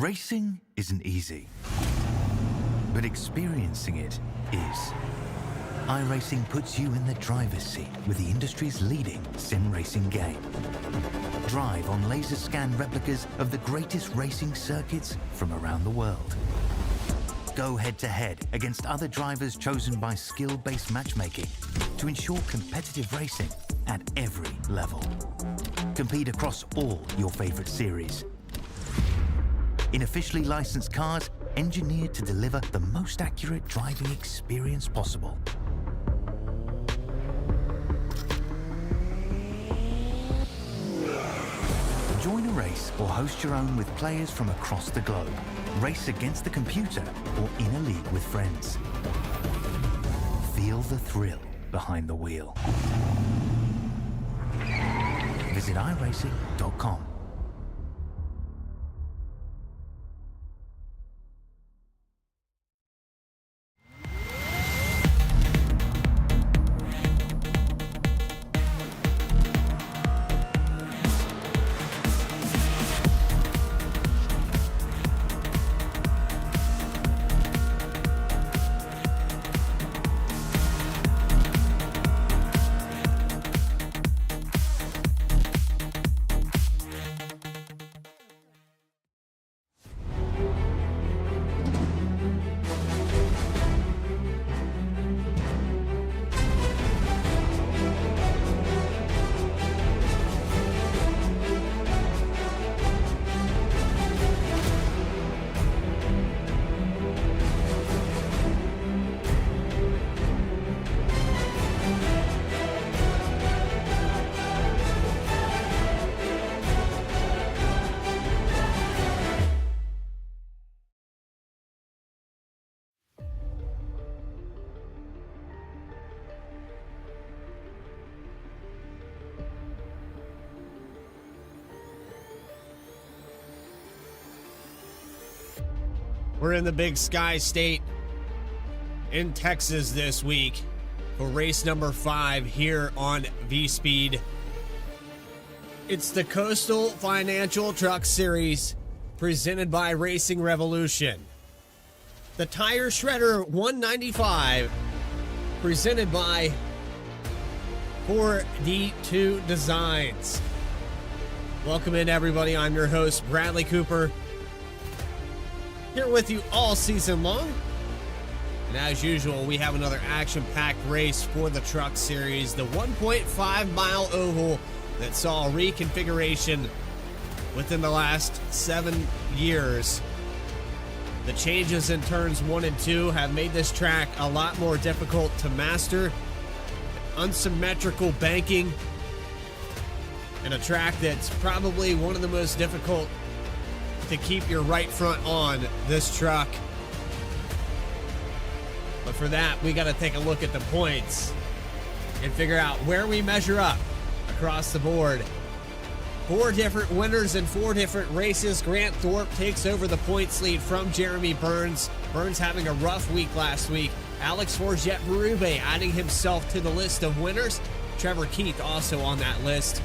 Racing isn't easy, but experiencing it is. iRacing puts you in the driver's seat with the industry's leading sim racing game. Drive on laser scan replicas of the greatest racing circuits from around the world. Go head-to-head against other drivers chosen by skill-based matchmaking to ensure competitive racing at every level. Compete across all your favorite series in officially licensed cars engineered to deliver the most accurate driving experience possible. Join a race or host your own with players from across the globe. Race against the computer or in a league with friends. Feel the thrill behind the wheel. Visit iRacing.com. We're in the Big Sky State in Texas this week for race number 5 here on Vspeed. It's the Coastal Financial Truck Series presented by Racing Revolution. The Tire Shredder 195 presented by 4D2 Designs. Welcome in, everybody. I'm your host, Bradley Cooper. Here with you all season long. And as usual, we have another action-packed race for the Truck Series, the 1.5-mile oval that saw a reconfiguration within the last 7 years. The changes in turns 1 and 2 have made this track a lot more difficult to master. Unsymmetrical banking, and a track that's probably one of the most difficult to keep your right front on this truck. But for that, we got to take a look at the points and figure out where we measure up across the board. 4 different winners in 4 different races. Grant Thorpe takes over the points lead from Jeremy Burns. Burns having a rough week last week. Alex Forget Berube adding himself to the list of winners. Trevor Keith also on that list.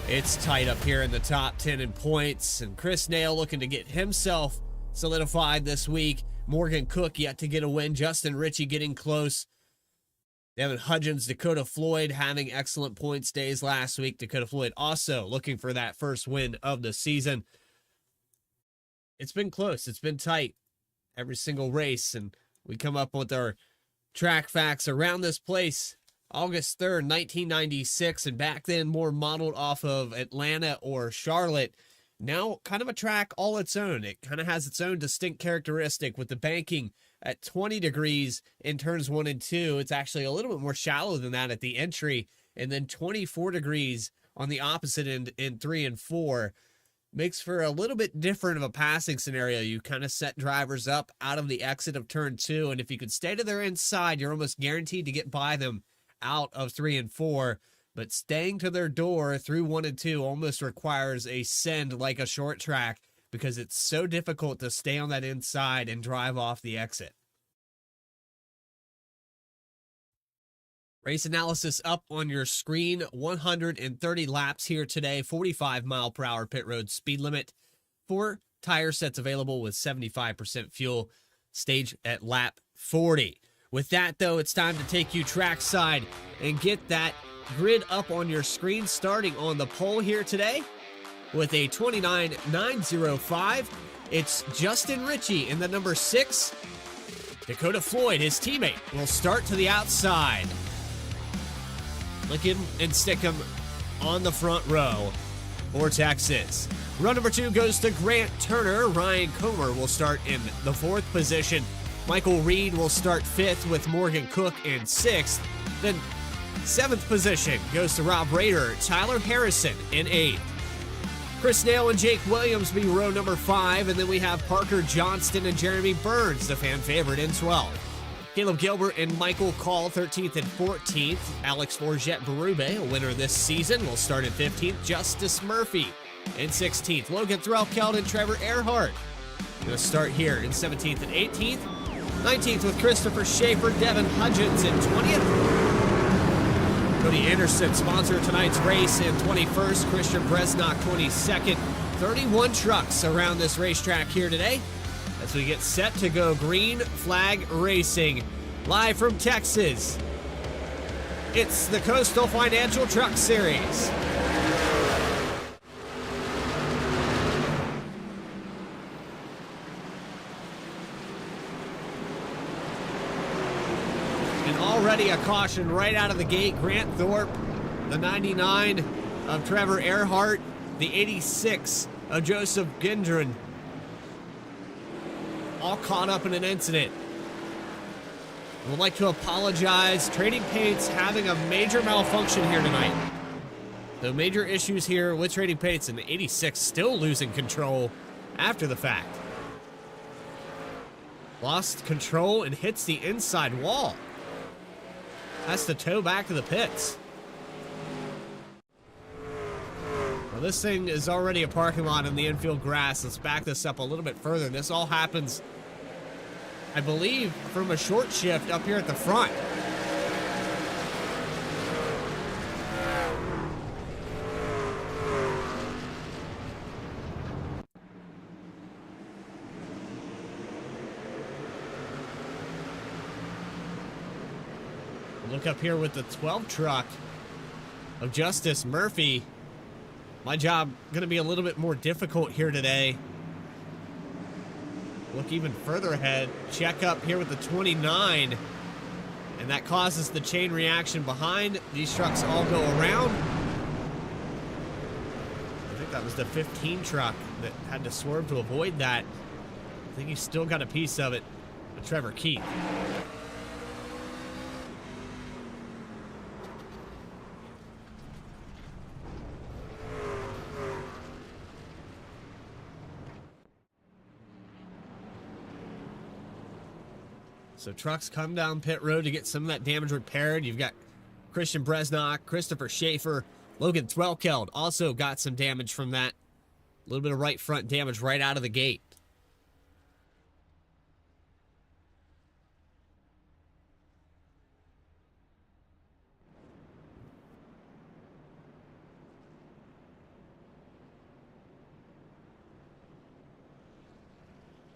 It's tight up here in the top 10 in points, and Chris Nail looking to get himself solidified this week. Morgan Cook yet to get a win. Justin Ritchie getting close. Devin Hudgens, Dakota Floyd having excellent points days last week. Dakota Floyd also looking for that first win of the season. It's been close. It's been tight every single race, and we come up with our track facts around this place. August 3rd, 1996, and back then more modeled off of Atlanta or Charlotte. Now kind of a track all its own. It kind of has its own distinct characteristic with the banking at 20 degrees in turns 1 and 2. It's actually a little bit more shallow than that at the entry, and then 24 degrees on the opposite end in 3 and 4. Makes for a little bit different of a passing scenario. You kind of set drivers up out of the exit of turn 2, and if you could stay to their inside, you're almost guaranteed to get by them out of 3 and 4, but staying to their door through 1 and 2 almost requires a send like a short track because it's so difficult to stay on that inside and drive off the exit. Race analysis up on your screen. 130 laps here today, 45 mile per hour pit road speed limit for tire sets available with 75% fuel. Stage at lap 40. With that, though, it's time to take you trackside and get that grid up on your screen, starting on the pole here today with a 29.905. It's Justin Ritchie in the number 6. Dakota Floyd, his teammate, will start to the outside. Lick him and stick him on the front row for Texas. Run number 2 goes to Grant Turner. Ryan Comer will start in the 4th position. Michael Reed will start 5th with Morgan Cook in 6th. Then 7th position goes to Rob Rader. Tyler Harrison in 8th. Chris Nail and Jake Williams be row number 5, and then we have Parker Johnston and Jeremy Burns, the fan favorite, in 12th. Caleb Gilbert and Michael Call, 13th and 14th. Alex Forget Berube, a winner this season, will start in 15th. Justice Murphy in 16th. Logan Threlkeld and Trevor Earhart going to start here in 17th and 18th. 19th with Christopher Schaefer, Devin Hudgens in 20th. Cody Anderson, sponsor of tonight's race, in 21st. Christian Bresnock, 22nd. 31 trucks around this racetrack here today as we get set to go green flag racing. Live from Texas, it's the Coastal Financial Truck Series. Already a caution right out of the gate. Grant Thorpe, the 99 of Trevor Earhart, the 86 of Joseph Gendron, all caught up in an incident. I would like to apologize. Trading Paints having a major malfunction here tonight. The major issues here with Trading Paints, and the 86 still losing control after the fact. Lost control and hits the inside wall. Has to tow back to the pits. Well, this thing is already a parking lot in the infield grass. Let's back this up a little bit further. This all happens, I believe, from a short shift up here at the front. Look up here with the 12 truck of Justice Murphy. My job going to be a little bit more difficult here today. Look even further ahead. Check up here with the 29. And that causes the chain reaction behind. These trucks all go around. I think that was the 15 truck that had to swerve to avoid that. I think he's still got a piece of it with Trevor Keith. So trucks come down pit road to get some of that damage repaired. You've got Christian Bresnock, Christopher Schaefer, Logan Threlkeld also got some damage from that. A little bit of right front damage right out of the gate.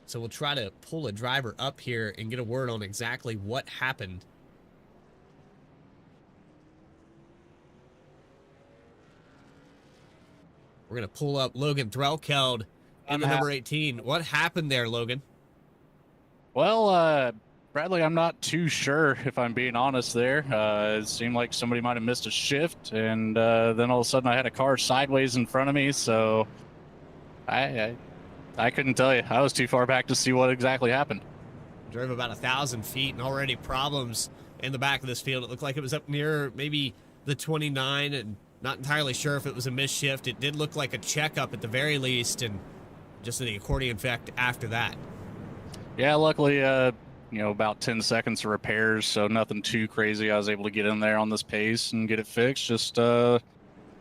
So we'll try to pull a driver up here and get a word on exactly what happened. We're going to pull up Logan Threlkeld in the number 18. What happened there, Logan? Well, Bradley, I'm not too sure, if I'm being honest there. It seemed like somebody might have missed a shift, and then all of a sudden I had a car sideways in front of me, so I couldn't tell you. I was too far back to see what exactly happened. Drove about 1,000 feet and already problems in the back of this field. It looked like it was up near maybe the 29, and not entirely sure if it was a missed shift. It did look like a checkup at the very least, and just the accordion effect after that. Yeah, luckily, about 10 seconds of repairs, so nothing too crazy. I was able to get in there on this pace and get it fixed. Just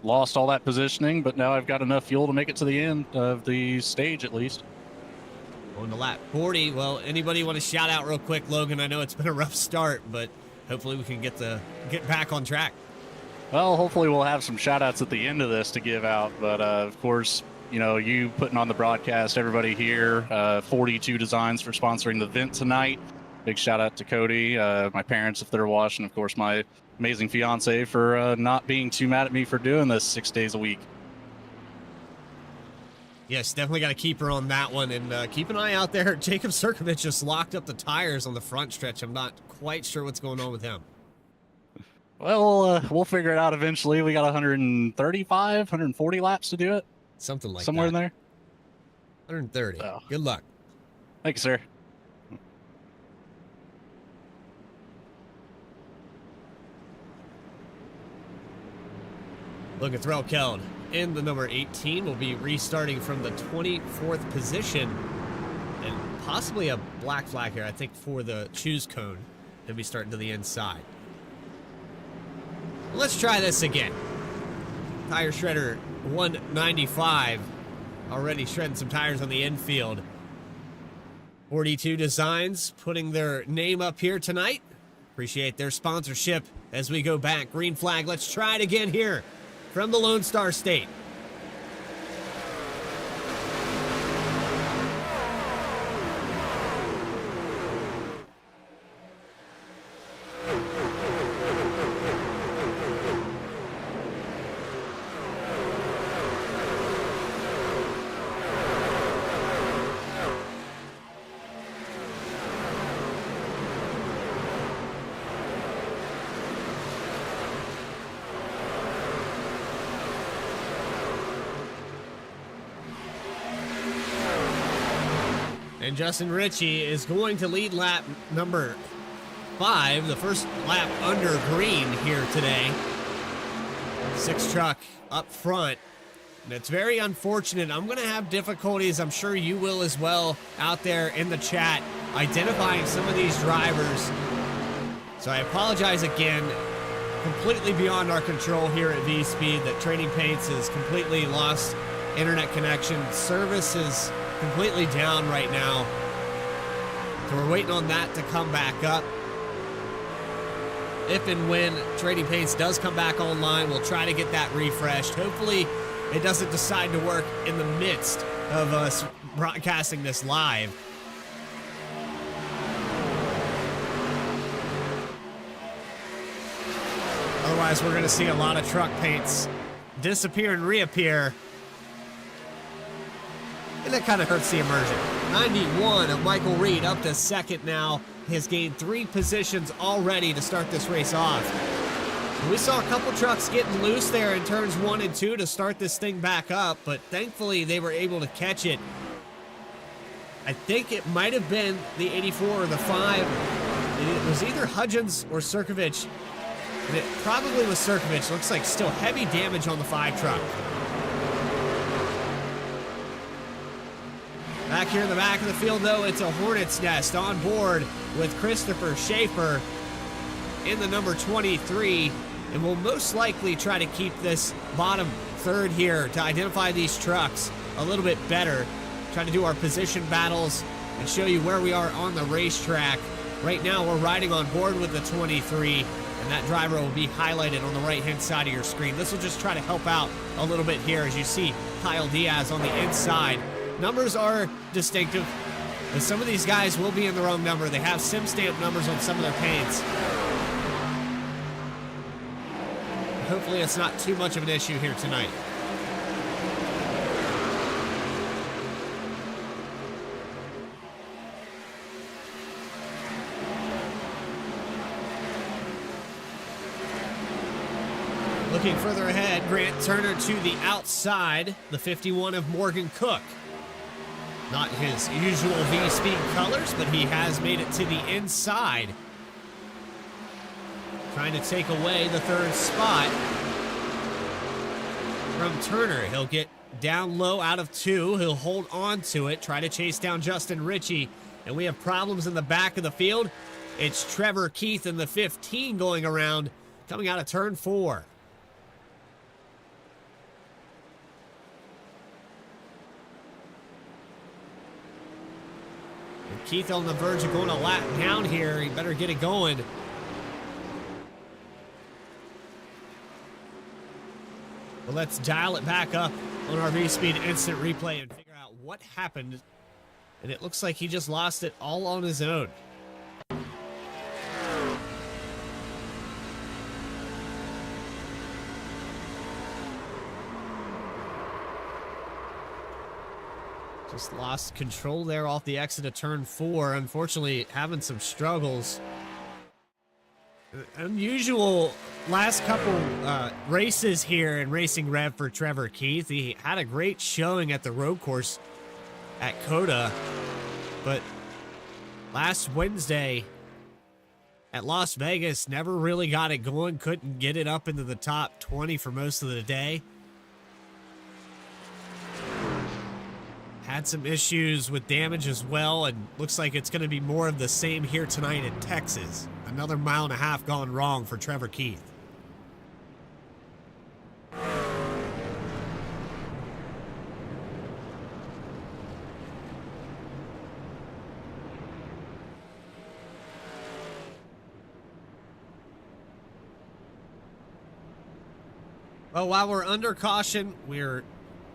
lost all that positioning, but now I've got enough fuel to make it to the end of the stage at least. On to lap 40. Well, anybody want to shout out real quick, Logan? I know it's been a rough start, but hopefully we can get back on track. Well, hopefully we'll have some shout outs at the end of this to give out, but of course, you putting on the broadcast, everybody here, 42 Designs for sponsoring the event tonight. Big shout out to Cody, my parents if they're watching, of course, my amazing fiance for not being too mad at me for doing this 6 days a week. Yes, definitely got to keep her on that one, and keep an eye out there. Jacob Sirkovich just locked up the tires on the front stretch. I'm not quite sure what's going on with him. Well, we'll figure it out eventually. We got 135, 140 laps to do it. Something like somewhere that. in there. 130. Oh. Good luck. Thank you, sir. Look at Threlkeld in the number 18. Will be restarting from the 24th position, and possibly a black flag here, I think, for the choose cone. He'll be starting to the inside. Let's try this again. Tire shredder 195. Already shredding some tires on the infield. 42 Designs putting their name up here tonight. Appreciate their sponsorship as we go back. Green flag. Let's try it again here from the Lone Star State. And Justin Ritchie is going to lead lap number 5, the first lap under green here today. 6 truck up front. And it's very unfortunate. I'm going to have difficulties, I'm sure you will as well, out there in the chat, identifying some of these drivers. So I apologize again. Completely beyond our control here at Vspeed that Trading Paints has completely lost internet connection. Service is completely down right now. So we're waiting on that to come back up. If and when Trading Paints does come back online, we'll try to get that refreshed. Hopefully it doesn't decide to work in the midst of us broadcasting this live. Otherwise, we're going to see a lot of truck paints disappear and reappear. And that kind of hurts the immersion. 91 of Michael Reed up to second now. He has gained 3 positions already to start this race off. We saw a couple trucks getting loose there in turns 1 and 2 to start this thing back up, but thankfully they were able to catch it. I think it might have been the 84 or the 5. It was either Hudgens or Sirkovich. And it probably was Sirkovich. Looks like still heavy damage on the 5 truck. Back here in the back of the field, though, it's a Hornet's Nest on board with Christopher Schaefer in the number 23. And we'll most likely try to keep this bottom third here to identify these trucks a little bit better. Try to do our position battles and show you where we are on the racetrack. Right now, we're riding on board with the 23, and that driver will be highlighted on the right-hand side of your screen. This will just try to help out a little bit here as you see Kyle Diaz on the inside. Numbers are distinctive, but some of these guys will be in the wrong number. They have sim stamp numbers on some of their paints. Hopefully it's not too much of an issue here tonight. Looking further ahead, Grant Turner to the outside, the 51 of Morgan Cook. Not his usual V-Speed colors, but he has made it to the inside. Trying to take away the 3rd spot from Turner. He'll get down low out of 2. He'll hold on to it, try to chase down Justin Ritchie. And we have problems in the back of the field. It's Trevor Keith in the 15 going around, coming out of turn 4. Keith on the verge of going a lap down here. He better get it going. Well, let's dial it back up on our Vspeed instant replay and figure out what happened. And it looks like he just lost it all on his own. Just lost control there off the exit of turn 4. Unfortunately, having some struggles. Unusual last couple races here in Racing Rev for Trevor Keith. He had a great showing at the road course at COTA, but last Wednesday at Las Vegas never really got it going. Couldn't get it up into the top 20 for most of the day. Had some issues with damage as well, and looks like it's going to be more of the same here tonight in Texas. Another mile and a half gone wrong for Trevor Keith. Well, while we're under caution, we're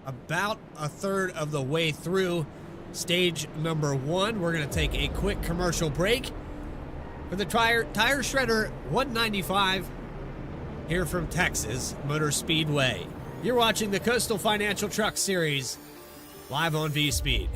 about a third of the way through stage number 1. We're going to take a quick commercial break for the Tire Shredder 195 here from Texas Motor Speedway. You're watching the Coastal Financial Truck Series live on Vspeed.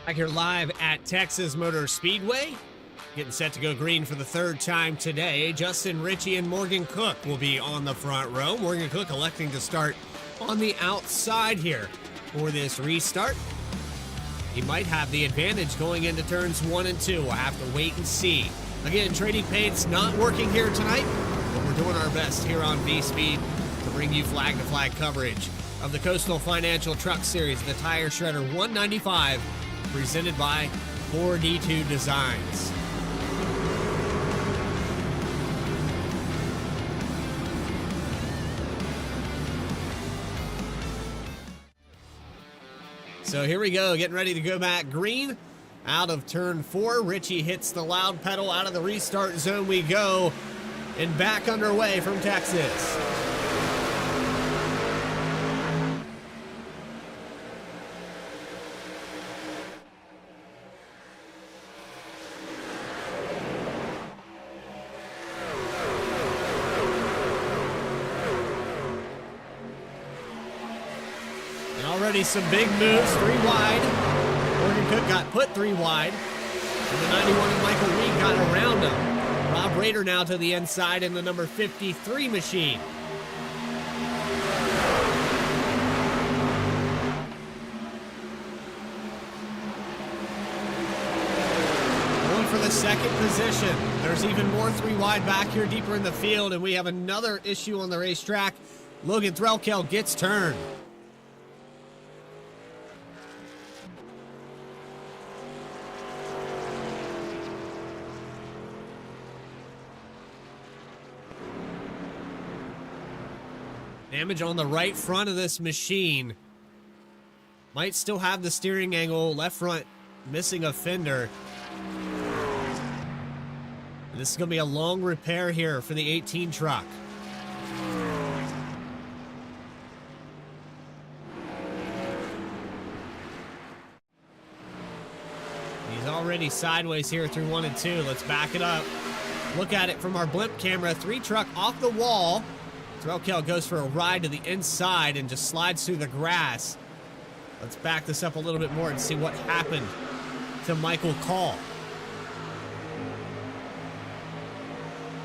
Back here live at Texas Motor Speedway. Getting set to go green for the third time today. Justin Ritchie and Morgan Cook will be on the front row. Morgan Cook electing to start on the outside here for this restart. He might have the advantage going into turns 1 and 2. We'll have to wait and see. Again, trading paint's not working here tonight, but we're doing our best here on Vspeed to bring you flag-to-flag coverage of the Coastal Financial Truck Series, the Tire Shredder 195, presented by 4D2 Designs. So here we go, getting ready to go back green out of turn 4. Ritchie hits the loud pedal. Out of the restart zone we go, and back underway from Texas. Already some big moves, 3 wide. Morgan Cook got put 3 wide. And the 91 and Michael Reed got around him. Rob Rader now to the inside in the number 53 machine. Going for the second position. There's even more 3 wide back here deeper in the field, and we have another issue on the racetrack. Logan Threlkel gets turned. Damage on the right front of this machine. Might still have the steering angle, left front missing a fender. And this is going to be a long repair here for the 18 truck. He's already sideways here through 1 and 2. Let's back it up. Look at it from our blimp camera. 3 truck off the wall. Threlkel goes for a ride to the inside and just slides through the grass. Let's back this up a little bit more and see what happened to Michael Call.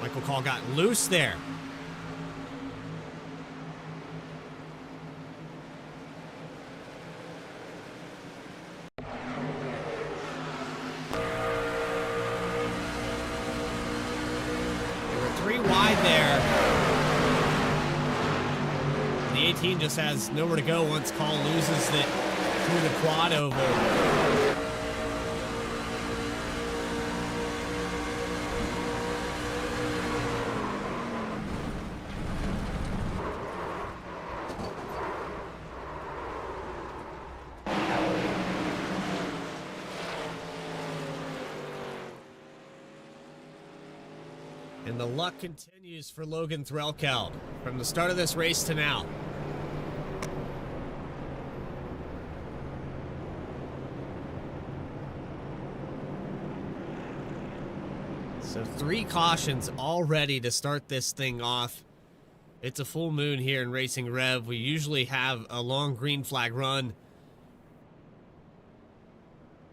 Michael Call got loose there. They were 3 wide there. The 18 just has nowhere to go once Call loses it through the quad oval. And the luck continues for Logan Threlkel from the start of this race to now. So 3 cautions already to start this thing off. It's a full moon here in Racing Rev. We usually have a long green flag run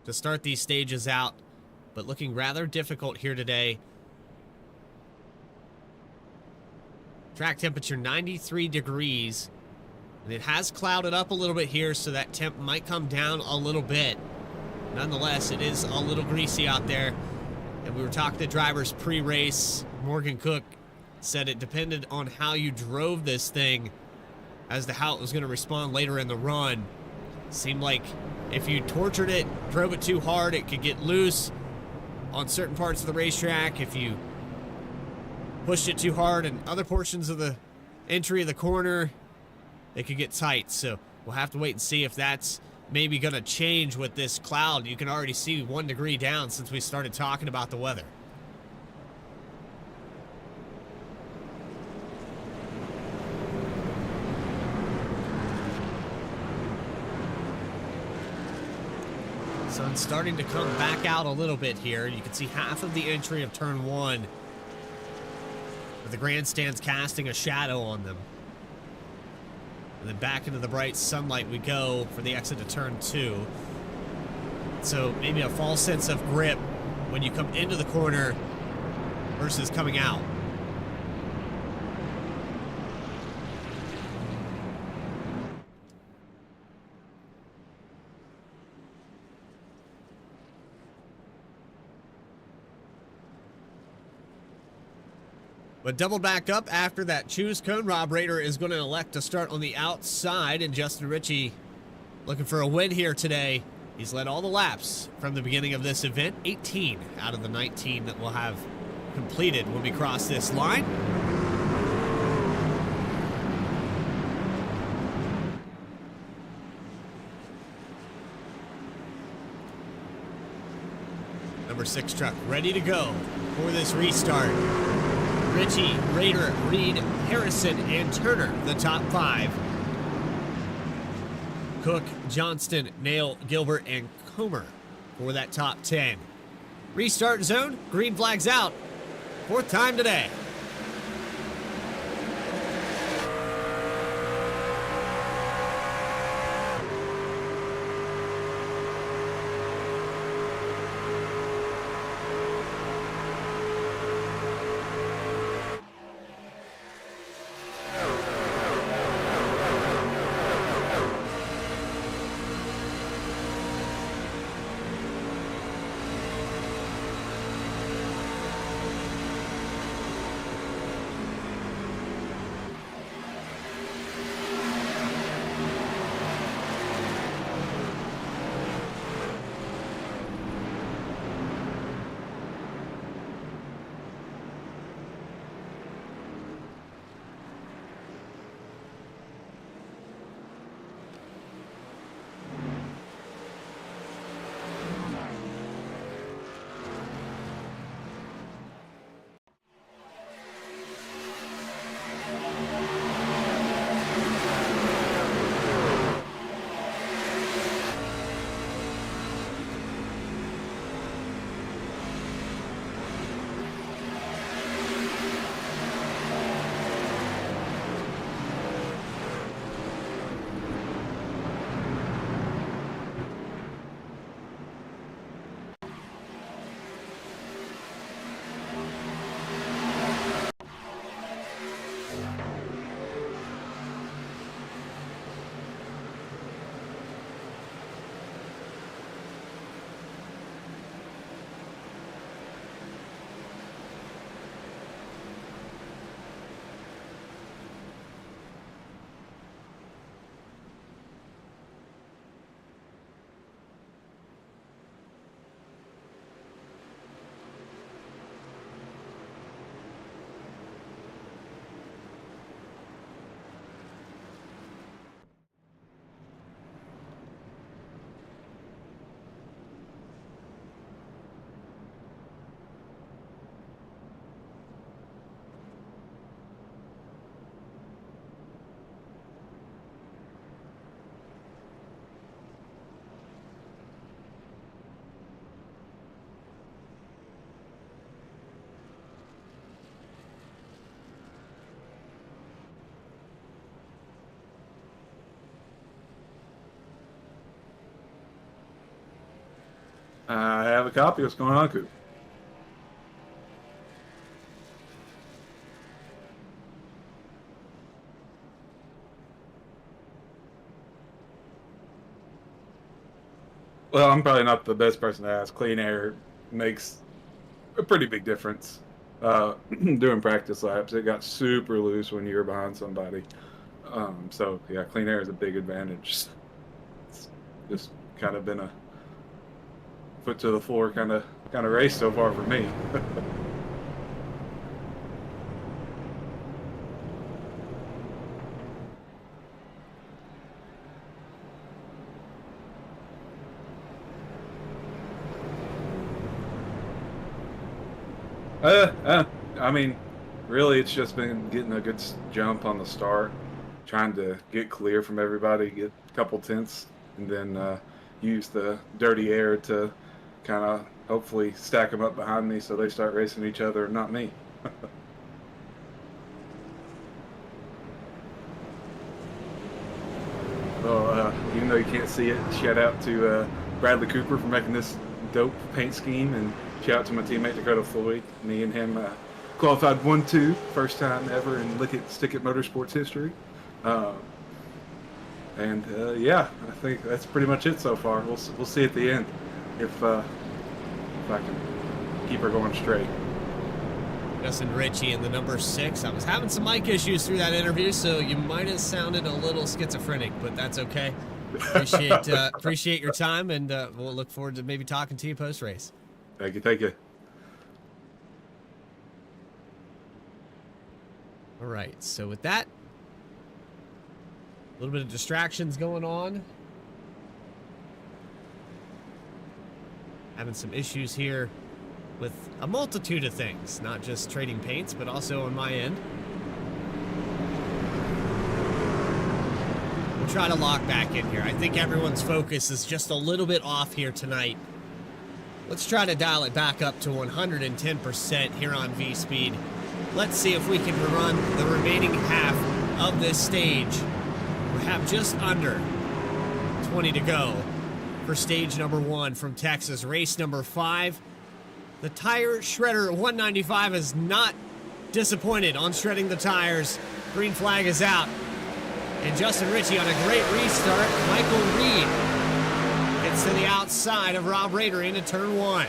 to start these stages out, but looking rather difficult here today. Track temperature 93 degrees, and it has clouded up a little bit here, so that temp might come down a little bit. Nonetheless, it is a little greasy out there, and we were talking to drivers pre-race. Morgan Cook said it depended on how you drove this thing as to how it was going to respond later in the run. Seemed like if you tortured it, drove it too hard, it could get loose on certain parts of the racetrack. If you pushed it too hard in other portions of the entry of the corner, it could get tight. So we'll have to wait and see if that's maybe going to change with this cloud. You can already see 1 degree down since we started talking about the weather. Sun's starting to come back out a little bit here. You can see half of the entry of turn 1 with the grandstands casting a shadow on them. And then back into the bright sunlight we go for the exit to turn 2. So maybe a false sense of grip when you come into the corner versus coming out. But double back up after that choose cone. Rob Rader is going to elect to start on the outside, and Justin Ritchie looking for a win here today. He's led all the laps from the beginning of this event, 18 out of the 19 that we'll have completed when we cross this line. Number 6 truck ready to go for this restart. Ritchie, Rader, Reed, Harrison, and Turner, the top 5. Cook, Johnston, Nail, Gilbert, and Comer for that top 10. Restart zone, green flags out. 4th time today. I have a copy. What's going on, Coop? Well, I'm probably not the best person to ask. Clean air makes a pretty big difference. Doing practice laps, it got super loose when you were behind somebody. So yeah, clean air is a big advantage. It's just kind of been a foot to the floor kind of race so far for me. I mean, really, it's just been getting a good jump on the start, trying to get clear from everybody, get a couple tenths, and then use the dirty air to kind of hopefully stack them up behind me so they start racing each other, not me. Well, even though you can't see it, shout out to Bradley Cooper for making this dope paint scheme, and shout out to my teammate Dakota Floyd. Me and him qualified 1-2, first time ever in Stick It Motorsports history. Yeah, I think that's pretty much it so far. We'll see at the end if I can keep her going straight. Justin Ritchie in the number 6. I was having some mic issues through that interview, so you might have sounded a little schizophrenic, but that's okay. Appreciate your time, and we'll look forward to maybe talking to you post-race. Thank you. All right, so with that, a little bit of distractions going on. Having some issues here with a multitude of things, not just trading paints, but also on my end. We'll try to lock back in here. I think everyone's focus is just a little bit off here tonight. Let's try to dial it back up to 110% here on Vspeed. Let's see if we can run the remaining half of this stage. We have just under 20 to go for stage number 1 from Texas, race number 5. The tire shredder 195 is not disappointed on shredding the tires. Green flag is out. And Justin Ritchie on a great restart. Michael Reed gets to the outside of Rob Rader into turn 1.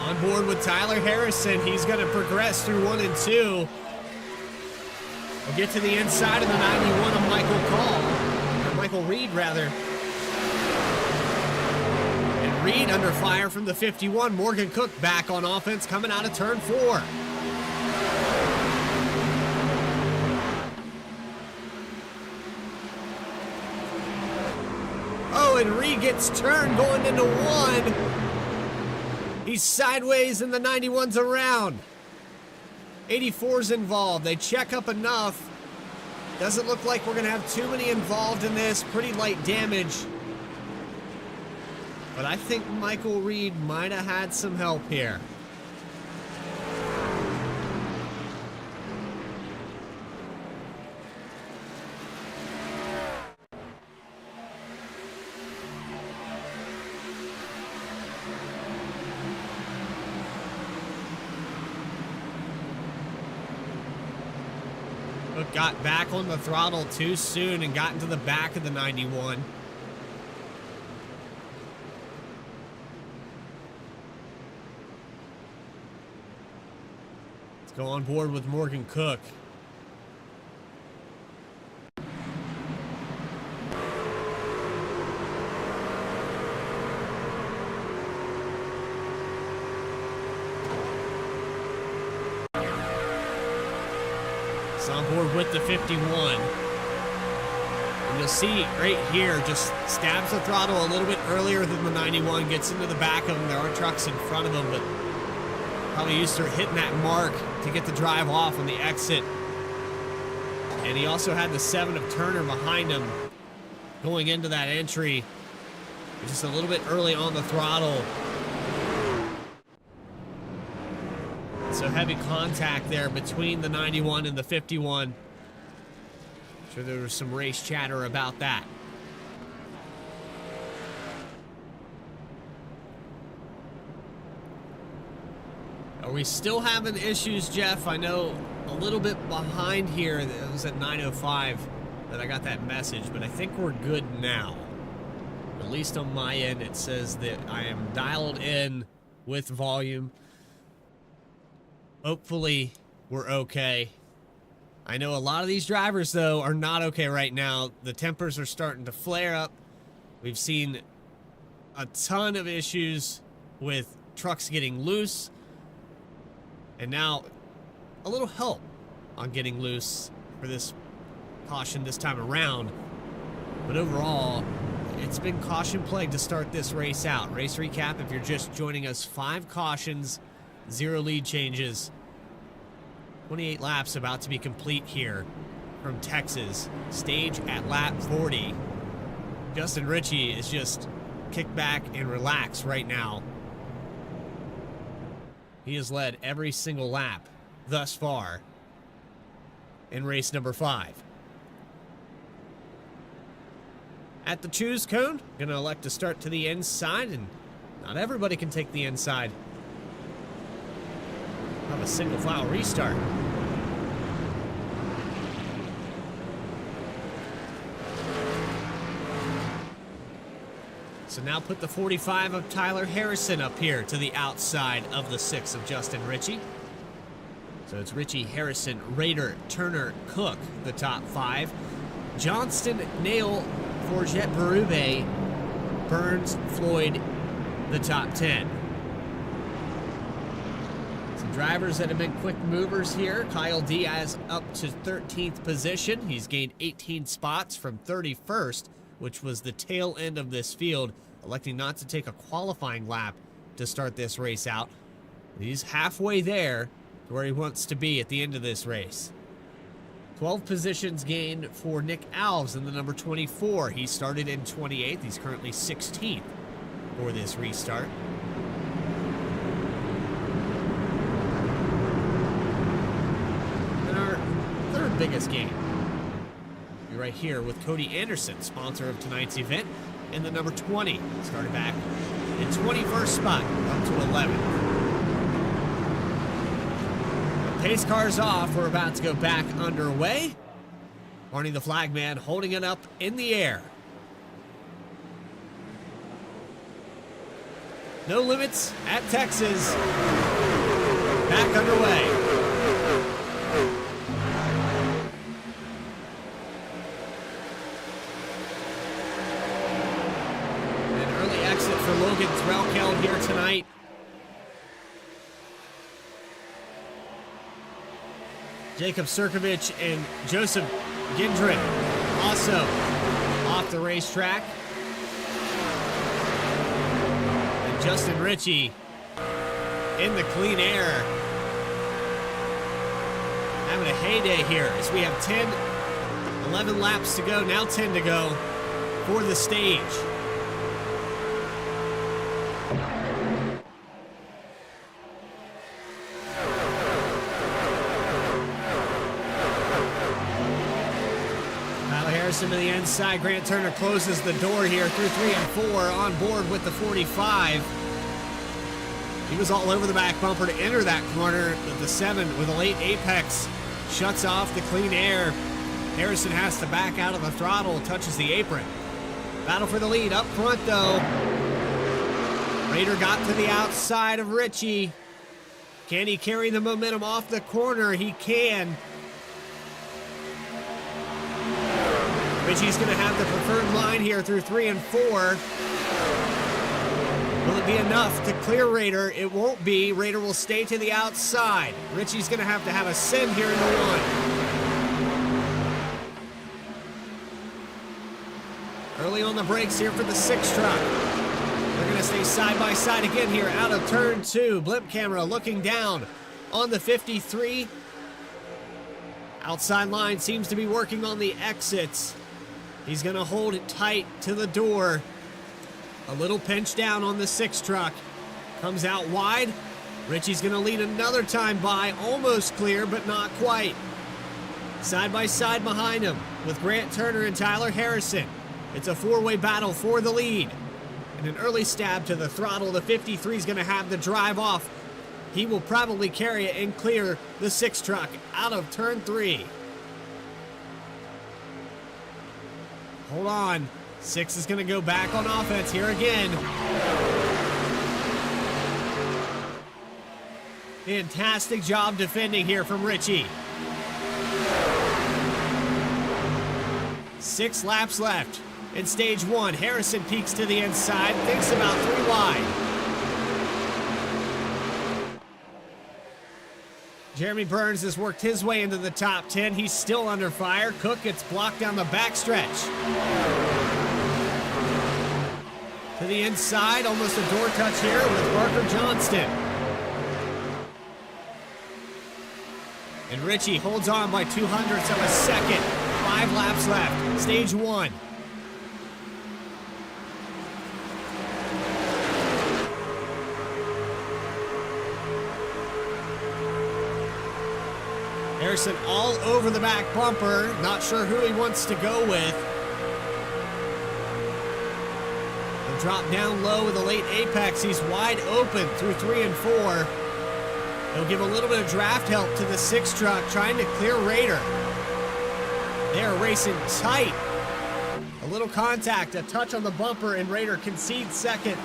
On board with Tyler Harrison. He's going to progress through 1 and 2. We'll get to the inside of the 91 of Michael Reed, rather. And Reed under fire from the 51. Morgan Cook back on offense coming out of turn 4. Oh, and Reed gets turned going into 1. He's sideways and the 91's around. 84's involved. They check up enough. Doesn't look like we're going to have too many involved in this. Pretty light damage. But I think Michael Reed might have had some help here. But got back on the throttle too soon and got into the back of the 91. Let's go on board with Morgan Cook. On board with the 51. And you'll see right here, just stabs the throttle a little bit earlier than the 91, gets into the back of him. There are trucks in front of him, but probably used to hitting that mark to get the drive off on the exit. And he also had the 7 of Turner behind him going into that entry. Just a little bit early on the throttle. So heavy contact there between the 91 and the 51. Sure, there was some race chatter about that. Are we still having issues, Jeff? I know a little bit behind here. It was at 9:05 that I got that message, but I think we're good now. At least on my end, it says that I am dialed in with volume. Hopefully, we're okay. I know a lot of these drivers, though, are not okay right now. The tempers are starting to flare up. We've seen a ton of issues with trucks getting loose. And now, a little help on getting loose for this caution this time around. But overall, it's been caution plagued to start this race out. Race recap, if you're just joining us, 5 cautions, 0 lead changes. 28 laps about to be complete here from Texas. Stage at lap 40. Justin Ritchie is just kicked back and relaxed right now. He has led every single lap thus far in race number 5. At the choose cone, gonna elect to start to the inside, and not everybody can take the inside. Have a single file restart. So now put the 45 of Tyler Harrison up here to the outside of the 6 of Justin Ritchie. So it's Ritchie, Harrison, Rader, Turner, Cook, the top 5. Johnston, Nail, Forget, Berube, Burns, Floyd, the top 10. Some drivers that have been quick movers here. Kyle Diaz up to 13th position. He's gained 18 spots from 31st, which was the tail end of this field, electing not to take a qualifying lap to start this race out. He's halfway there to where he wants to be at the end of this race. 12 positions gained for Nick Alves in the number 24. He started in 28th. He's currently 16th for this restart. And our third biggest gain, right here with Cody Anderson, sponsor of tonight's event, in the number 20. Started back in 21st spot, up to 11. Pace car's off. We're about to go back underway. Barney the flagman holding it up in the air. No limits at Texas. Back underway. For Logan Threlkel here tonight. Jacob Sirkovich and Joseph Gindren also off the racetrack. And Justin Ritchie in the clean air, having a heyday here as we have 11 laps to go, now 10 to go for the stage. To the inside, Grant Turner closes the door here through 3 and 4, on board with the 45. He was all over the back bumper to enter that corner, but the 7 with a late apex shuts off the clean air. Harrison has to back out of the throttle, touches the apron. Battle for the lead up front though. Rader got to the outside of Ritchie. Can he carry the momentum off the corner? He can. Ritchie's going to have the preferred line here through 3 and 4. Will it be enough to clear Rader? It won't be. Rader will stay to the outside. Ritchie's going to have a send here in the 1. Early on the brakes here for the 6 truck. They're going to stay side by side again here out of turn 2. Blimp camera looking down on the 53. Outside line seems to be working on the exits. He's going to hold it tight to the door. A little pinch down on the 6 truck. Comes out wide. Ritchie's going to lead another time by. Almost clear, but not quite. Side by side behind him with Grant Turner and Tyler Harrison. It's a four-way battle for the lead. And an early stab to the throttle. The 53 is going to have the drive off. He will probably carry it and clear the 6 truck out of turn 3. Hold on. 6 is going to go back on offense here again. Fantastic job defending here from Richie. 6 laps left in stage 1. Harrison peeks to the inside, thinks about 3 wide. Jeremy Burns has worked his way into the top 10. He's still under fire. Cook gets blocked down the backstretch. To the inside, almost a door touch here with Parker Johnston. And Richie holds on by 200ths of a second. 5 laps left. Stage 1. Harrison all over the back bumper. Not sure who he wants to go with. He'll drop down low with a late apex. He's wide open through 3 and 4. He'll give a little bit of draft help to the 6 truck, trying to clear Raider. They are racing tight. A little contact, a touch on the bumper, and Raider concedes second.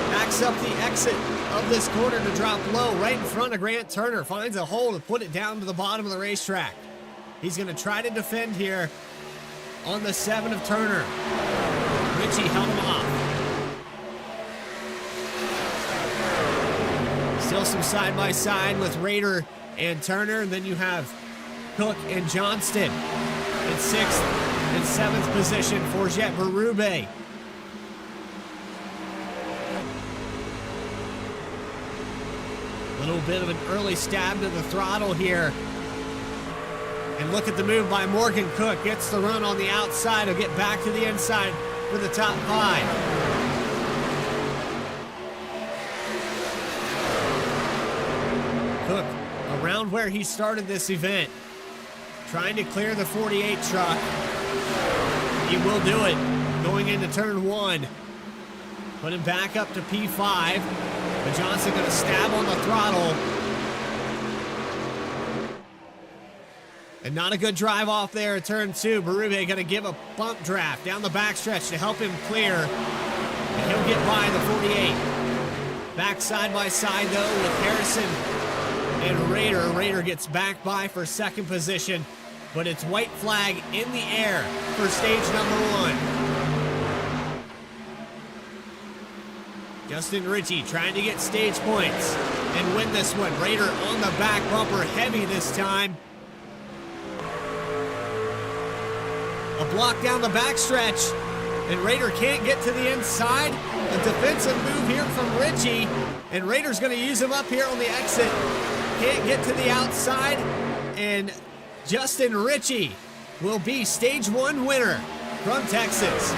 Backs up the exit of this corner to drop low right in front of Grant Turner. Finds a hole to put it down to the bottom of the racetrack. He's going to try to defend here on the 7 of Turner. Richie held him off. Still some side-by-side with Raider and Turner. And then you have Cook and Johnston in 6th and 7th position for Jet Berube. Little bit of an early stab to the throttle here. And look at the move by Morgan Cook. Gets the run on the outside. He'll get back to the inside for the top 5. Cook around where he started this event, trying to clear the 48 truck. He will do it going into turn 1. Put him back up to P5. But Johnson going to stab on the throttle. And not a good drive off there at turn 2. Berube going to give a bump draft down the backstretch to help him clear. And he'll get by the 48. Back side by side though with Harrison and Raider. Raider gets back by for 2nd position. But it's white flag in the air for stage number 1. Justin Ritchie trying to get stage points and win this one. Raider on the back bumper, heavy this time. A block down the backstretch, and Raider can't get to the inside. A defensive move here from Ritchie, and Raider's going to use him up here on the exit. Can't get to the outside, and Justin Ritchie will be stage 1 winner from Texas.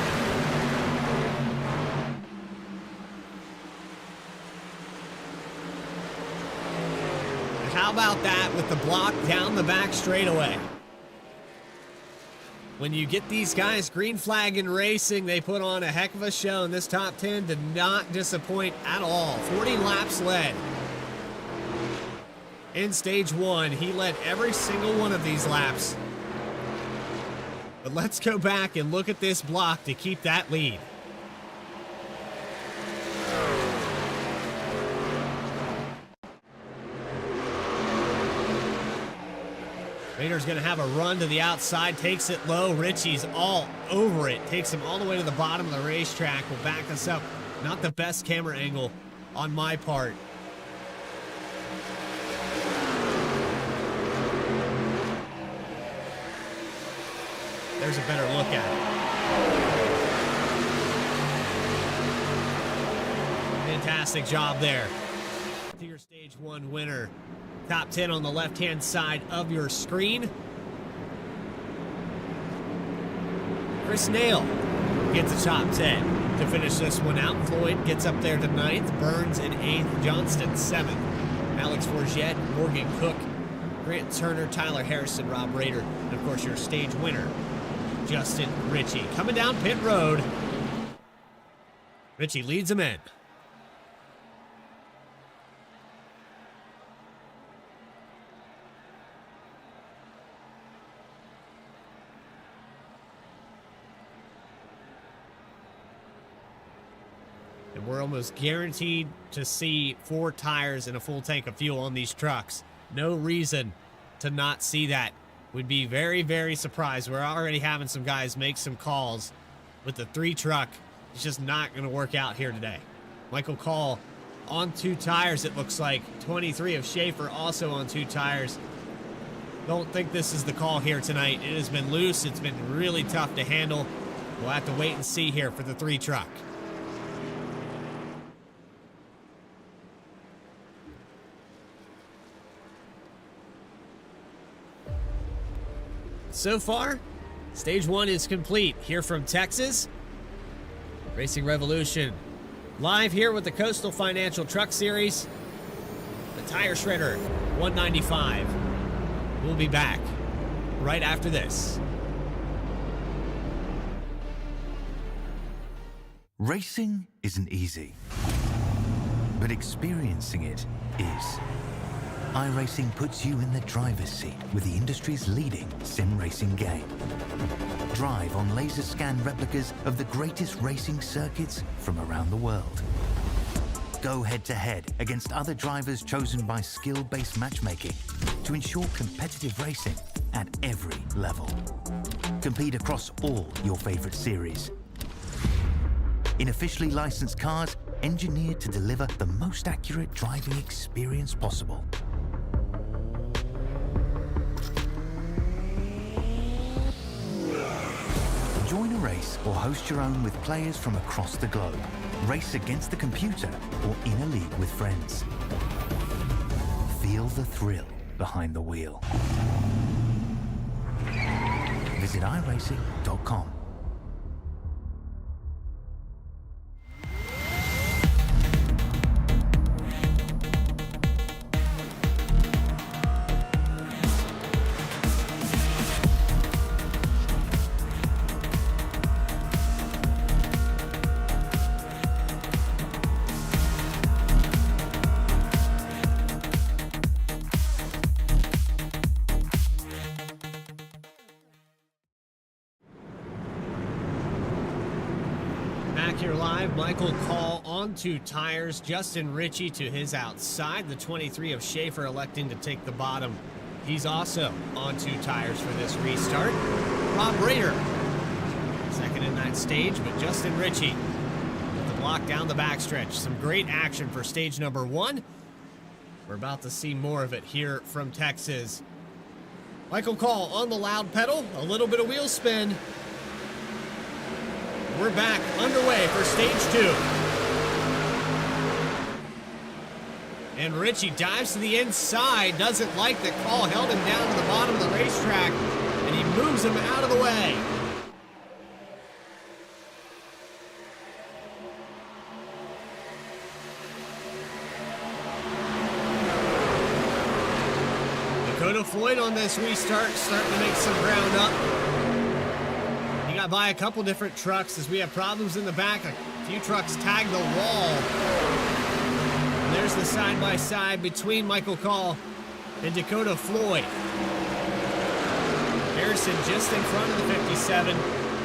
How about that with the block down the back straightaway? When you get these guys green flag in racing, they put on a heck of a show, and this top 10 did not disappoint at all. 40 laps led in stage 1. He led every single one of these laps. But let's go back and look at this block to keep that lead. Raider's going to have a run to the outside, takes it low. Ritchie's all over it, takes him all the way to the bottom of the racetrack. Will back us up. Not the best camera angle on my part. There's a better look at it. Fantastic job there. To your stage 1 winner. Top 10 on the left-hand side of your screen. Chris Nail gets a top 10 to finish this one out. Floyd gets up there to 9th. Burns in 8th. Johnston 7th. Alex Forget, Morgan Cook Grant Turner, Tyler Harrison, Rob Rader, and of course your stage winner, Justin Ritchie. Coming down pit road, Ritchie leads him in. And we're almost guaranteed to see 4 tires and a full tank of fuel on these trucks. No reason to not see that. We'd be very, very surprised. We're already having some guys make some calls with the 3 truck. It's just not going to work out here today. Michael Call on 2 tires, it looks like. 23 of Schaefer also on 2 tires. Don't think this is the call here tonight. It has been loose. It's been really tough to handle. We'll have to wait and see here for the 3 truck. So far, stage 1 is complete here from Texas. Racing Revolution live here with the Coastal Financial Truck Series. The Tire Shredder 195. We'll be back right after this. Racing isn't easy, but experiencing it is. iRacing puts you in the driver's seat with the industry's leading sim racing game. Drive on laser scan replicas of the greatest racing circuits from around the world. Go head-to-head against other drivers chosen by skill-based matchmaking to ensure competitive racing at every level. Compete across all your favorite series. In officially licensed cars, engineered to deliver the most accurate driving experience possible. Join a race or host your own with players from across the globe. Race against the computer or in a league with friends. Feel the thrill behind the wheel. Visit iRacing.com. Back here live, Michael Call on 2 tires, Justin Ritchie to his outside, the 23 of Schaefer electing to take the bottom. He's also on 2 tires for this restart. Rob Rader, second in that stage, but Justin Ritchie with the block down the backstretch. Some great action for stage number 1. We're about to see more of it here from Texas. Michael Call on the loud pedal, a little bit of wheel spin. We're back underway for stage 2. And Ritchie dives to the inside, doesn't like the call, held him down to the bottom of the racetrack, and he moves him out of the way. Dakota Floyd on this restart, starting to make some ground up. He got by a couple different trucks as we have problems in the back. A few trucks tagged the wall. And there's the side-by-side between Michael Call and Dakota Floyd. Harrison just in front of the 57.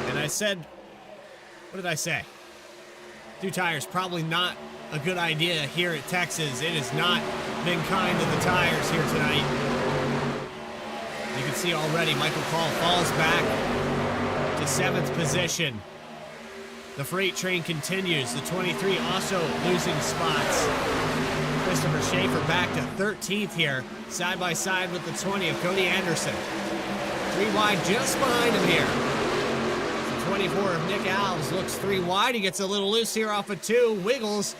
And I said, what did I say? 2 tires, probably not a good idea here at Texas. It has not been kind to the tires here tonight. You can see already Michael Call falls back to 7th position. The freight train continues. The 23 also losing spots. Christopher Schaefer back to 13th here, side by side with the 20 of Cody Anderson. 3 wide just behind him here. The 24 of Nick Alves looks 3 wide. He gets a little loose here off of 2, wiggles,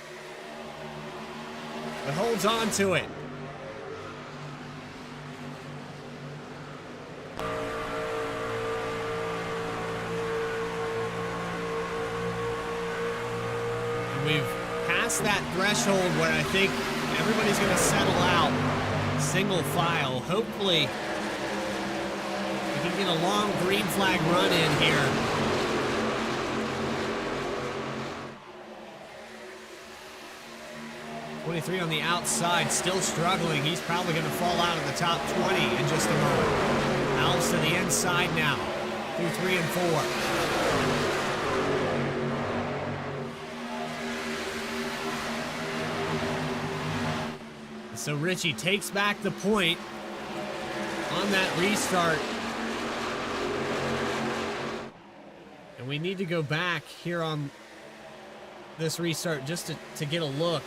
but holds on to it. We've passed that threshold where I think everybody's going to settle out. single file. Hopefully, we can get a long green flag run in here. '23 on the outside, still struggling. He's probably going to fall out of the top 20 in just a moment. Alves to the inside now, through 3 and 4. So Richie takes back the point on that restart. And we need to go back here on this restart just to get a look.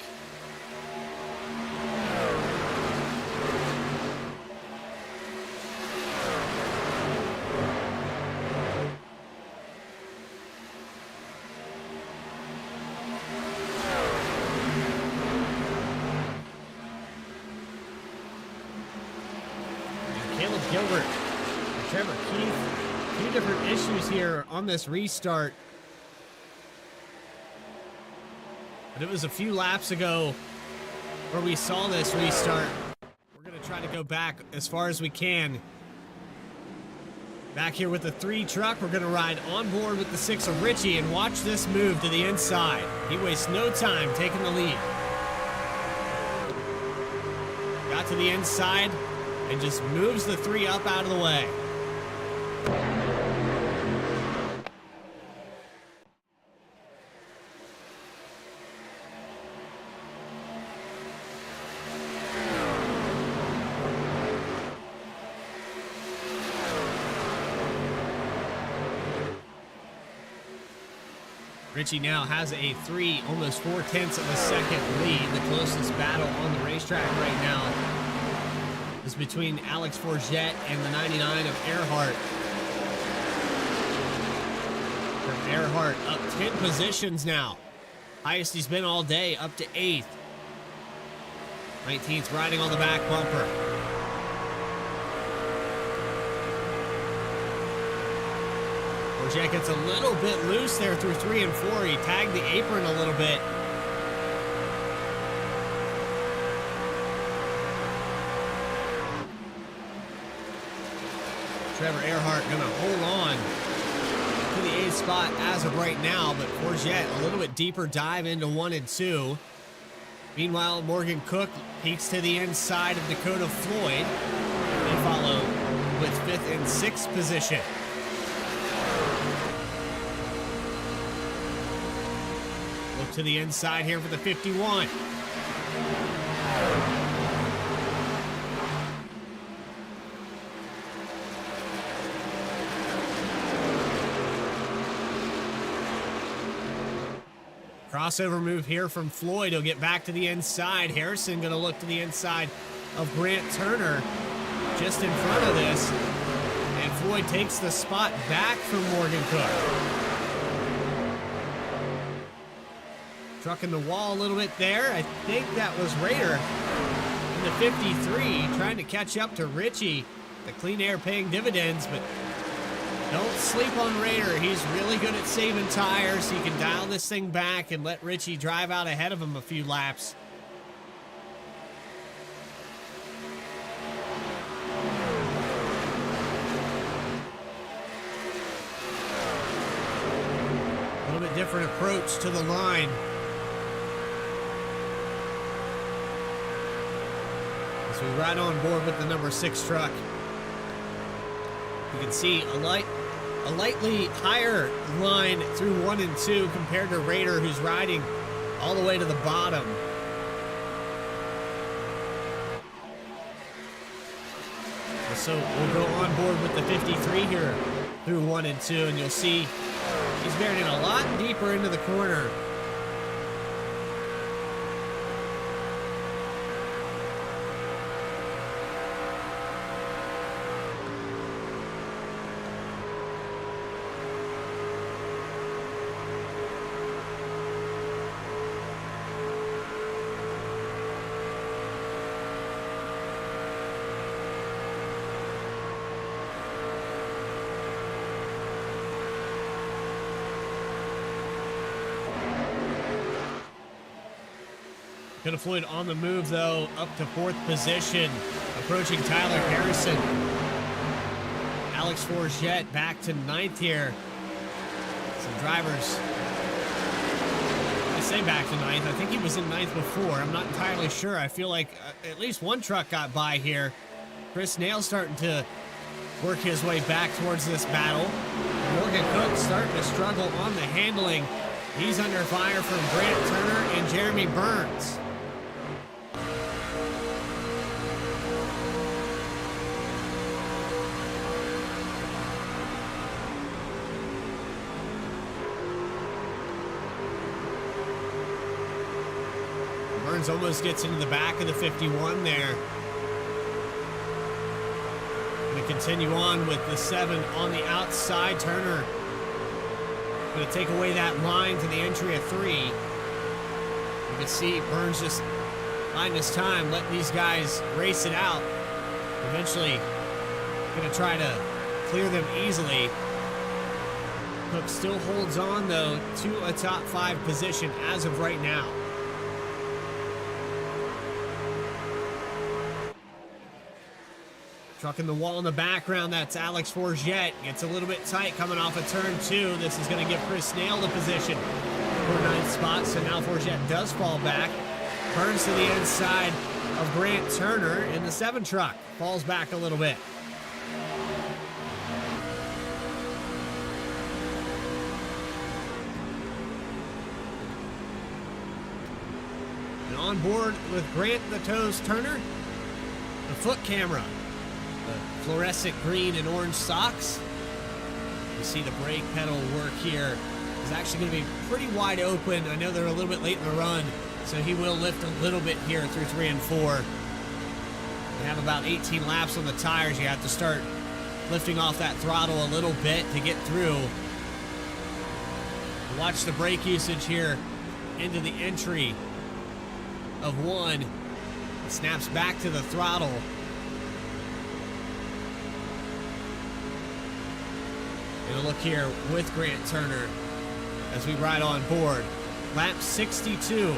Gilbert, Trevor Keith, a few different issues here on this restart. But it was a few laps ago where we saw this restart. We're going to try to go back as far as we can. Back here with the 3 truck, we're going to ride on board with the 6 of Richie and watch this move to the inside. He wastes no time taking the lead. Got to the inside and just moves the 3 up out of the way. Richie now has a 3, almost 4/10 of a second lead. The closest battle on the racetrack right now is between Alex Forget and the 99 of Earhart. From Earhart up 10 positions now. Highest he's been all day, up to 8th. 19th riding on the back bumper. Forget gets a little bit loose there through 3 and 4. He tagged the apron a little bit. Trevor Earhart going to hold on to the 8th spot as of right now, but Forget a little bit deeper dive into 1 and 2. Meanwhile, Morgan Cook peeks to the inside of Dakota Floyd. They follow with 5th and 6th position. Look to the inside here for the 51. Crossover move here from Floyd. He'll get back to the inside. Harrison going to look to the inside of Grant Turner just in front of this. And Floyd takes the spot back from Morgan Cook. Trucking the wall a little bit there. I think that was Raider in the 53 trying to catch up to Richie. The Clean Air paying dividends, but don't sleep on Raider. He's really good at saving tires. He can dial this thing back and let Richie drive out ahead of him a few laps. A little bit different approach to the line. As we ride on board with the number 6 truck. You can see a lightly higher line through 1 and 2 compared to Raider, who's riding all the way to the bottom. So we'll go on board with the 53 here through 1 and 2, and you'll see he's bearing a lot deeper into the corner. Floyd on the move, though, up to 4th position, approaching Tyler Harrison. Alex Forget back to 9th here. Some drivers, I say back to 9th. I think he was in 9th before. I'm not entirely sure. I feel like at least one truck got by here. Chris Nail starting to work his way back towards this battle. Morgan Cook starting to struggle on the handling. He's under fire from Grant Turner and Jeremy Burns. Burns almost gets into the back of the 51 there. Going to continue on with the 7 on the outside. Turner going to take away that line to the entry of 3. You can see Burns just biding his time, letting these guys race it out. Eventually going to try to clear them easily. Cook still holds on, though, to a top 5 position as of right now. Trucking the wall in the background, that's Alex Forget. Gets a little bit tight coming off of turn 2. This is going to give Chris Nail the position for 9th spot. So now Forget does fall back. Burns to the inside of Grant Turner, and the 7 truck falls back a little bit. And on board with Grant the Toes Turner, the foot camera. The fluorescent green and orange socks. You see the brake pedal work here is actually going to be pretty wide open. I know they're a little bit late in the run, so he will lift a little bit here through 3 and 4. You have about 18 laps on the tires. You have to start lifting off that throttle a little bit to get through. Watch the brake usage here into the entry of 1. It snaps back to the throttle. And a look here with Grant Turner as we ride on board. Lap 62.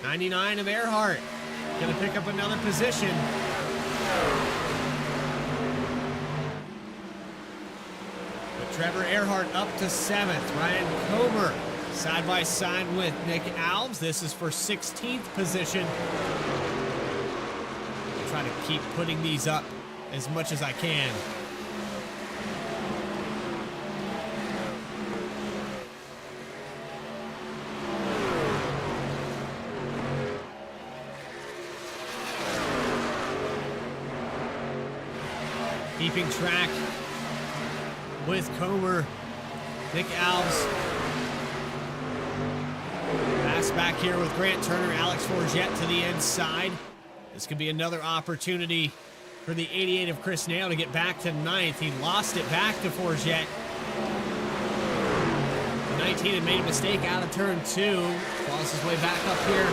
'99 of Earhart. Gonna pick up another position. But Trevor Earhart up to 7th. Ryan Comer side by side with Nick Alves. This is for 16th position. I'll try to keep putting these up as much as I can. Keeping track with Comer, Nick Alves. Pass back here with Grant Turner, Alex Forget to the inside. This could be another opportunity for the 88 of Chris Nail to get back to 9th. He lost it back to Forget. The 19 had made a mistake out of turn 2. Falls his way back up here.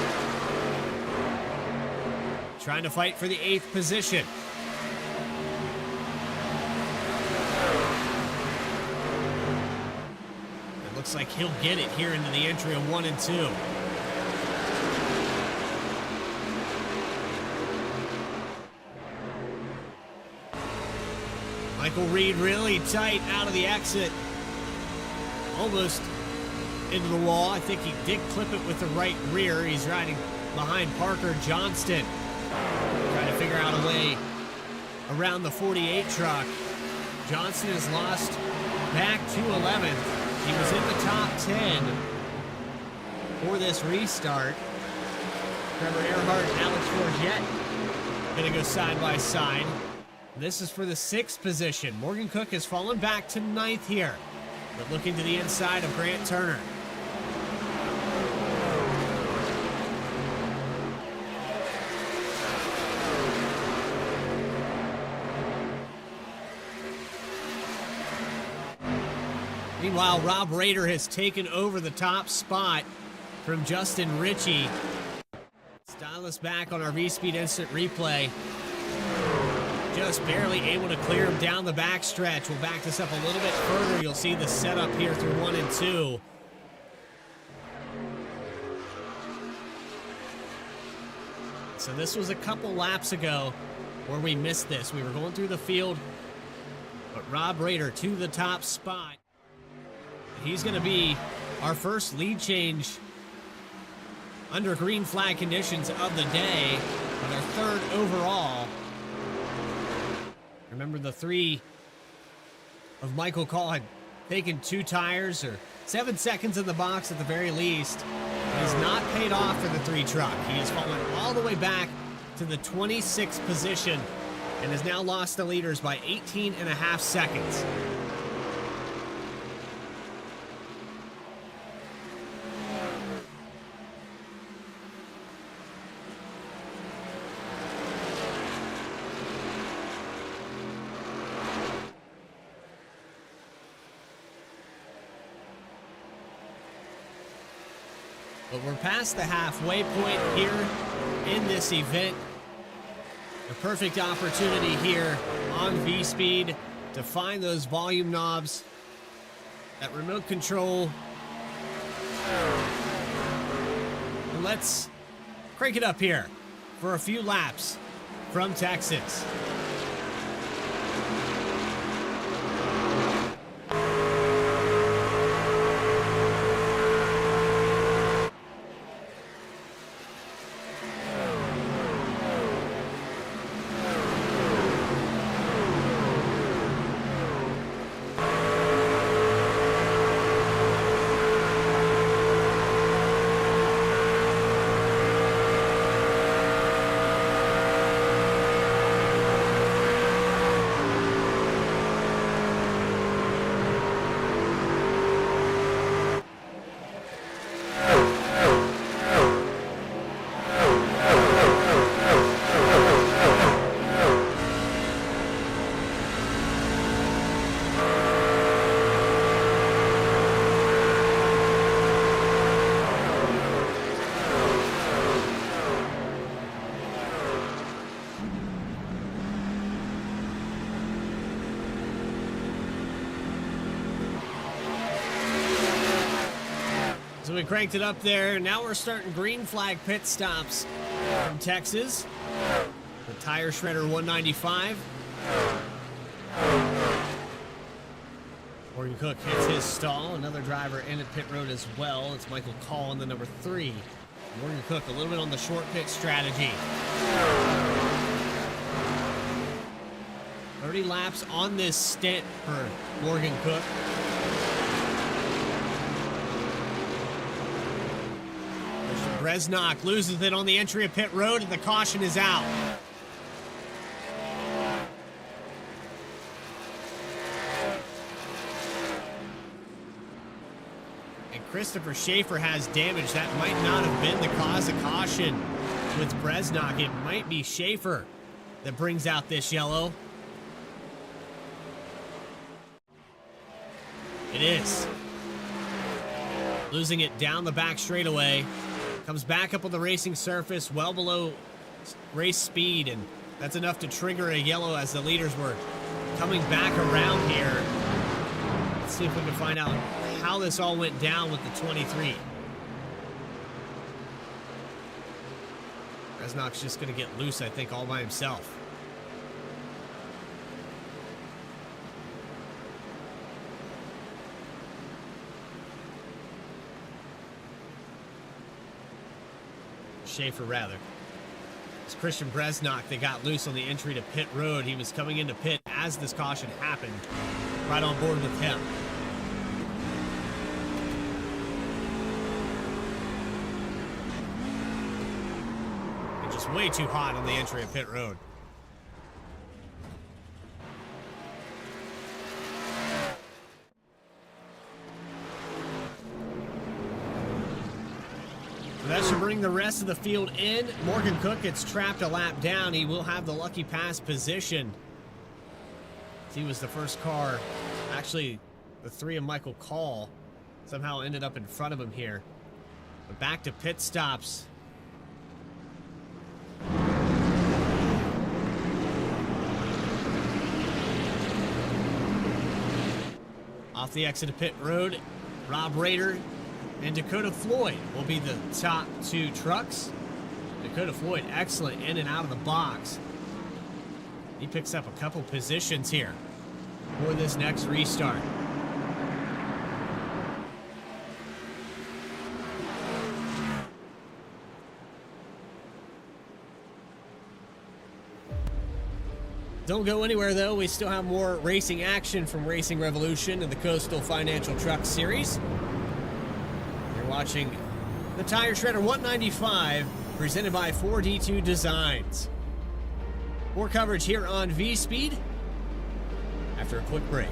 Trying to fight for the 8th position. Looks like he'll get it here into the entry of 1 and 2. Michael Reed really tight out of the exit. Almost into the wall. I think he did clip it with the right rear. He's riding behind Parker Johnston. Trying to figure out a way around the 48 truck. Johnston has lost back to 11th. He was in the top 10 for this restart. Trevor Earhart and Alex Forget going to go side by side. This is for the 6th position. Morgan Cook has fallen back to 9th here, but looking to the inside of Grant Turner. Meanwhile, Rob Rader has taken over the top spot from Justin Ritchie. Style us back on our Vspeed instant replay. just barely able to clear him down the backstretch. We'll back this up a little bit further. You'll see the setup here through 1 and 2. So this was a couple laps ago where we missed this. We were going through the field, but Rob Rader to the top spot. He's going to be our first lead change under green flag conditions of the day, but our third overall. Remember, the 3 of Michael Call had taken 2 tires, or 7 seconds in the box at the very least. It has not paid off for the 3 truck. He has fallen all the way back to the 26th position and has now lost the leaders by 18.5 seconds. But we're past the halfway point here in this event. A perfect opportunity here on Vspeed to find those volume knobs, that remote control. And let's crank it up here for a few laps from Texas. So we cranked it up there. Now we're starting green flag pit stops from Texas. The tire shredder 195. Morgan Cook hits his stall. Another driver in at pit road as well. It's Michael Call in the number 3. Morgan Cook a little bit on the short pit strategy. 30 laps on this stint for Morgan Cook. Bresnock loses it on the entry of pit road, and the caution is out. And Christopher Schaefer has damage. That might not have been the cause of caution with Bresnock. It might be Schaefer that brings out this yellow. It is. Losing it down the back straightaway. Comes back up on the racing surface, well below race speed, and that's enough to trigger a yellow as the leaders were coming back around here. Let's see if we can find out how this all went down with the 23. Bresnock's just going to get loose, I think, all by himself. Schaefer, rather. It's Christian Bresnock that got loose on the entry to pit road. He was coming into pit as this caution happened. Right on board with him. And just way too hot on the entry of pit road. That should bring the rest of the field in. Morgan Cook gets trapped a lap down. He will have the lucky pass position. He was the first car. Actually, the 3 of Michael Call somehow ended up in front of him here. But back to pit stops. off the exit of pit road. Rob Rader and Dakota Floyd will be the top two trucks. Dakota Floyd, excellent in and out of the box. He picks up a couple positions here for this next restart. Don't go anywhere, though. We still have more racing action from Racing Revolution and the Coastal Financial Truck Series. You're watching the Tire Shredder 195, presented by 4D2 Designs. More coverage here on Vspeed after a quick break.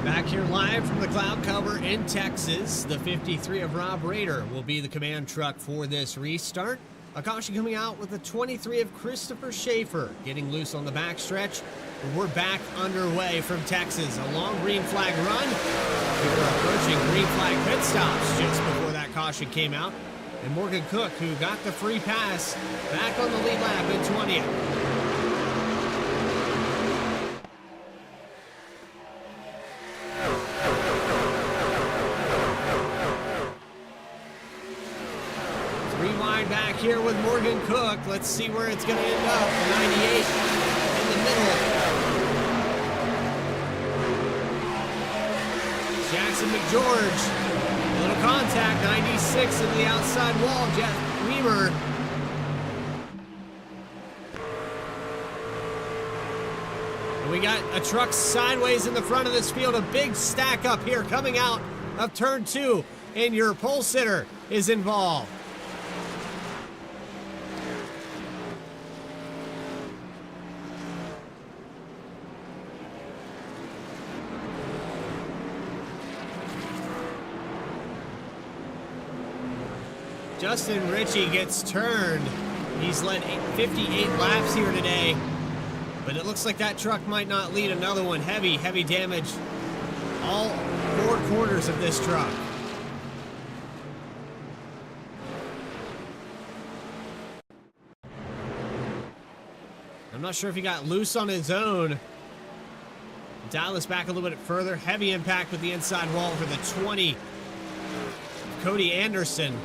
Back here live from the cloud cover in Texas, the 53 of Rob Rader will be the command truck for this restart. A caution coming out with the 23 of Christopher Schaefer getting loose on the backstretch. We're back underway from Texas. A long green flag run. We were approaching green flag pit stops just before that caution came out. And Morgan Cook, who got the free pass, back on the lead lap in 20th. Back here with Morgan Cook. Let's see where it's going to end up. 98 in the middle. Jackson McGeorge. A little contact. 96 in the outside wall. Jeff Weimer. And we got a truck sideways in the front of this field. A big stack up here coming out of turn 2. And your pole sitter is involved. Justin Ritchie gets turned. He's led 58 laps here today, but it looks like that truck might not lead another one. Heavy damage. All 4 quarters of this truck. I'm not sure if he got loose on his own. Dial this back a little bit further. Heavy impact with the inside wall for the 20. Cody Anderson.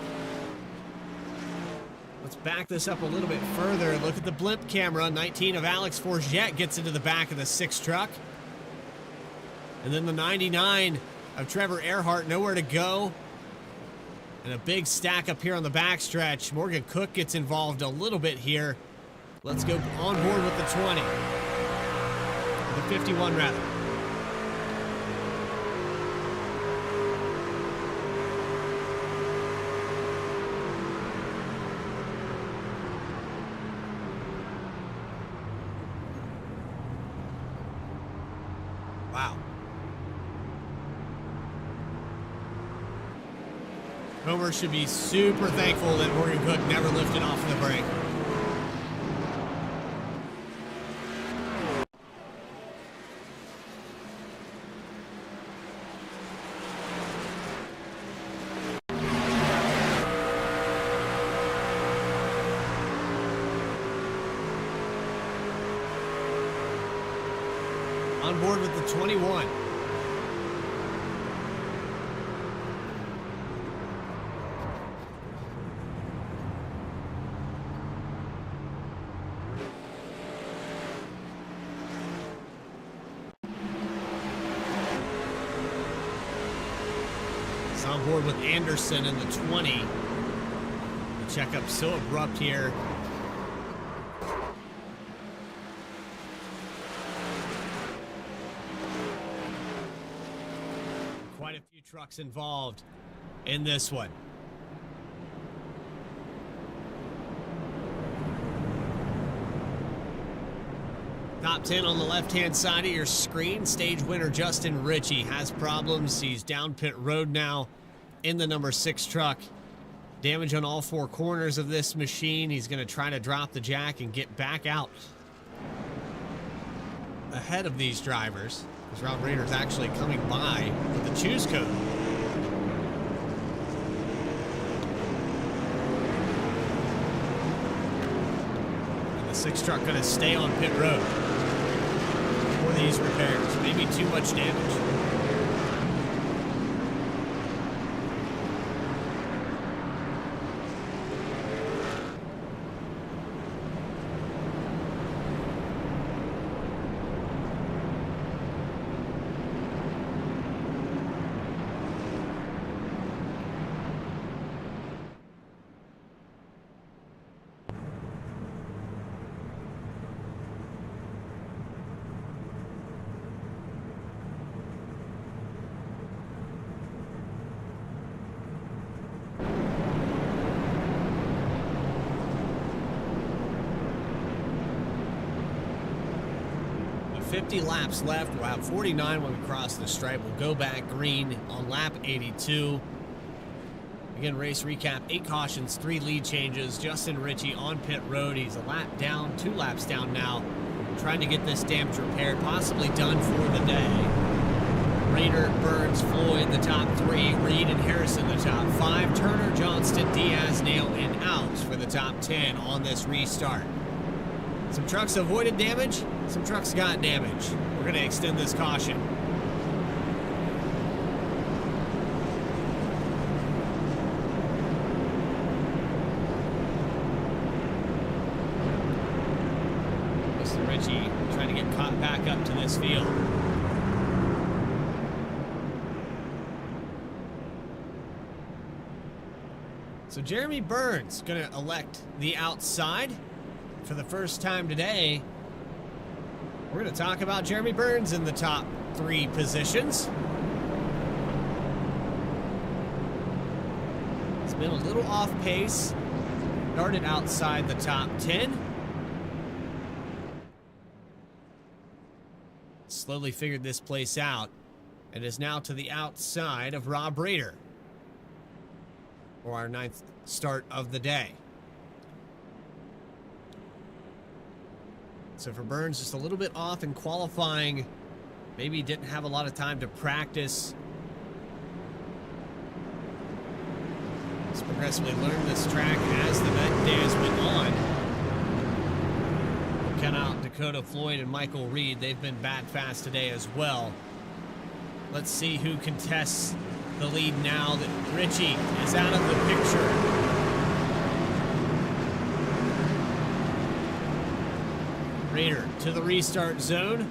Let's back this up a little bit further. Look at the blimp camera. 19 of Alex Forget gets into the back of the 6 truck. And then the 99 of Trevor Earhart, nowhere to go. And a big stack up here on the backstretch. Morgan Cook gets involved a little bit here. Let's go on board with the 20. The 51, rather. Wow. Homer should be super thankful that Morgan Cook never lifted off of the brake. On board with the 21. It's on board with Anderson in the 20. The checkup so abrupt here. Quite a few trucks involved in this one. Top 10 on the left-hand side of your screen. Stage winner Justin Ritchie has problems. He's down pit road now in the number 6 truck. Damage on all 4 corners of this machine. He's going to try to drop the jack and get back out ahead of these drivers. Because Rob Rader's actually coming by with the choose code. And the 6 truck going to stay on pit road for these repairs. Maybe too much damage. With 50 laps left. We'll have 49 when we cross the stripe. We'll go back green on lap 82. Again, race recap, 8 cautions, 3 lead changes. Justin Ritchie on pit road. He's a lap down, 2 laps down now. Trying to get this damage repaired, possibly done for the day. Rader, Burns, Floyd, the top 3. Reed and Harrison, the top 5. Turner, Johnston, Diaz, Nail, and Outs for the top 10 on this restart. Some trucks avoided damage, some trucks got damage. We're going to extend this caution. Mr. Ritchie trying to get caught back up to this field. So Jeremy Burns going to elect the outside for the first time today. We're going to talk about Jeremy Burns in the top 3 positions. It's been a little off pace. Started outside the top 10. Slowly figured this place out and is now to the outside of Rob Rader for our 9th start of the day. So for Burns, just a little bit off in qualifying. Maybe didn't have a lot of time to practice. He's progressively learned this track as the days went on. Count out Dakota Floyd and Michael Reed. They've been bad fast today as well. Let's see who contests the lead now that Ritchie is out of the picture. Rader to the restart zone.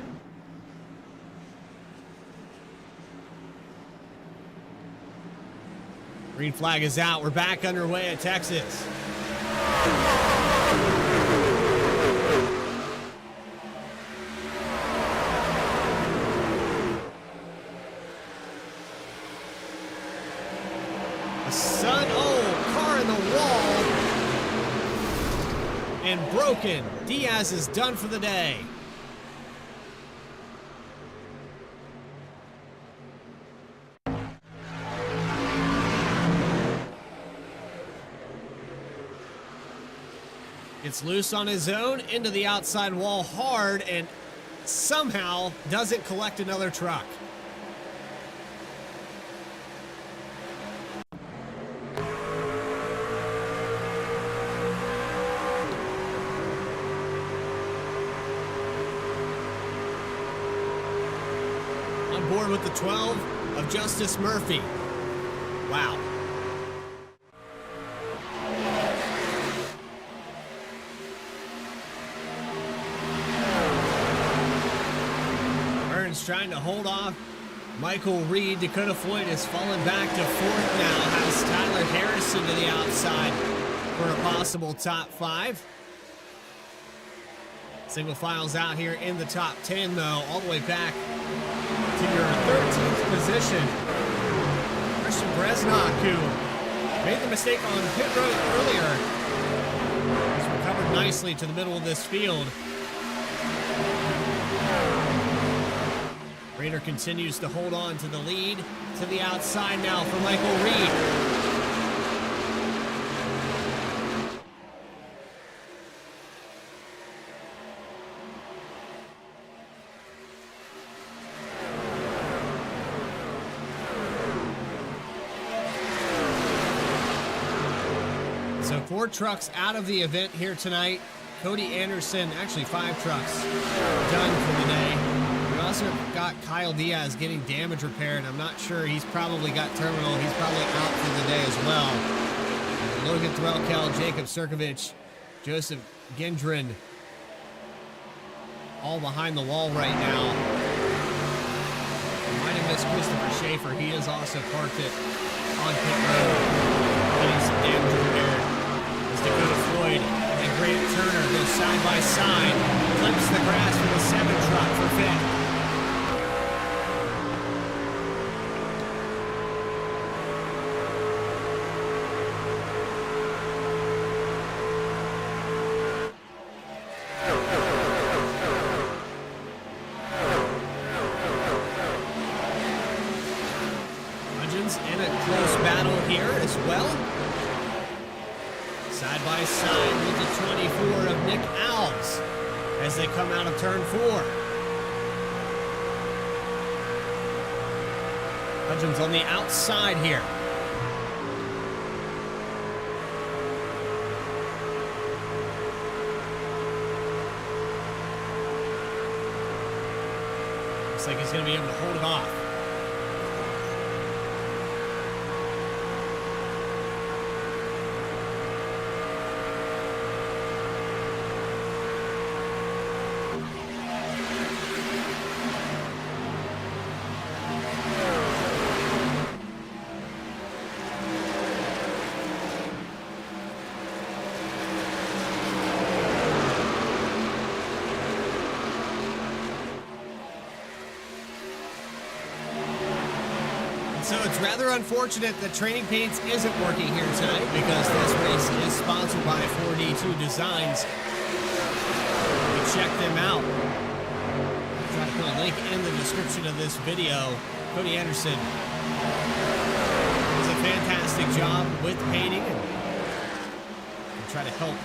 Green flag is out. We're back underway at Texas. Car in the wall. And broken. Diaz is done for the day. Gets loose on his own, into the outside wall hard, and somehow doesn't collect another truck. On board with the 12 of Justice Murphy. Wow. Trying to hold off Michael Reed. Dakota Floyd has fallen back to fourth now. Has Tyler Harrison to the outside for a possible top 5. Single files out here in the top 10, though, all the way back to your 13th position. Christian Bresnock, who made the mistake on pit road earlier, has recovered nicely to the middle of this field. Raider continues to hold on to the lead. To the outside now for Michael Reed. So 4 trucks out of the event here tonight. Cody Anderson, actually 5 trucks done for the day. Also got Kyle Diaz getting damage repaired. I'm not sure. He's probably got terminal. He's probably out for the day as well. Logan Threlkel, Jacob Sirkovich, Joseph Gendron, all behind the wall right now. Might have missed Christopher Schaefer. He is also parked it on pit road, getting some damage repaired. As Dakota Floyd and Grant Turner go side by side, clips the grass with a 7 truck for 5th. In a close battle here as well. Side by side with the 24 of Nick Alves as they come out of turn 4. Hudgens on the outside here. Looks like he's going to be able to hold it off. So it's rather unfortunate that Training Paints isn't working here tonight because this race is sponsored by 4D2 Designs. You check them out. I'll try to put a link in the description of this video. Cody Anderson does a fantastic job with painting and try to help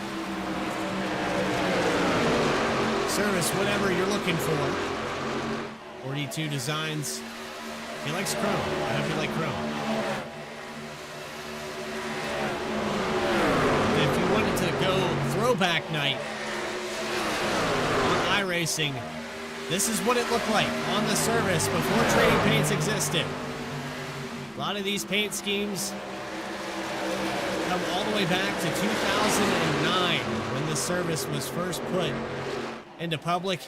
service whatever you're looking for. 4D2 Designs. He likes chrome. I hope you like chrome. If you wanted to go throwback night on iRacing, this is what it looked like on the service before Training Paints existed. A lot of these paint schemes come all the way back to 2009 when the service was first put into public.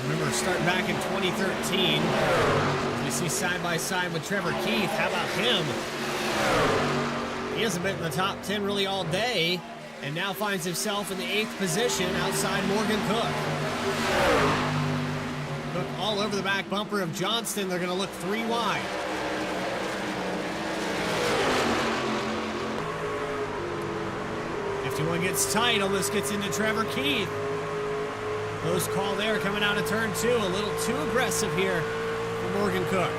Remember, starting back in 2013, we see side by side with Trevor Keith. How about him? He hasn't been in the top 10 really all day, and now finds himself in the 8th position outside Morgan Cook. Cook all over the back bumper of Johnston. They're going to look 3 wide. One gets tight, almost gets into Trevor Keith. Close call there coming out of turn 2. A little too aggressive here for Morgan Cook.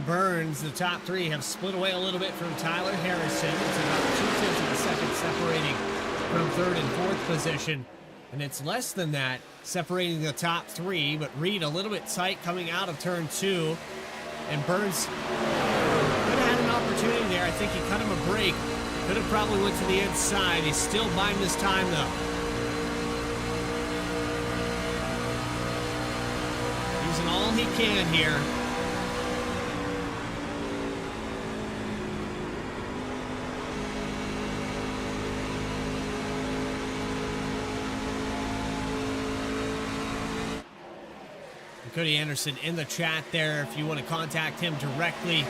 Burns, the top three, have split away a little bit from Tyler Harrison. It's about 2/10 of a second separating from third and fourth position. And it's less than that separating the top three, but Reed a little bit tight coming out of turn 2. And Burns could have had an opportunity there. I think he cut him a break. Could have probably went to the inside. He's still biding his time, though. Using all he can here. Cody Anderson in the chat there if you want to contact him directly.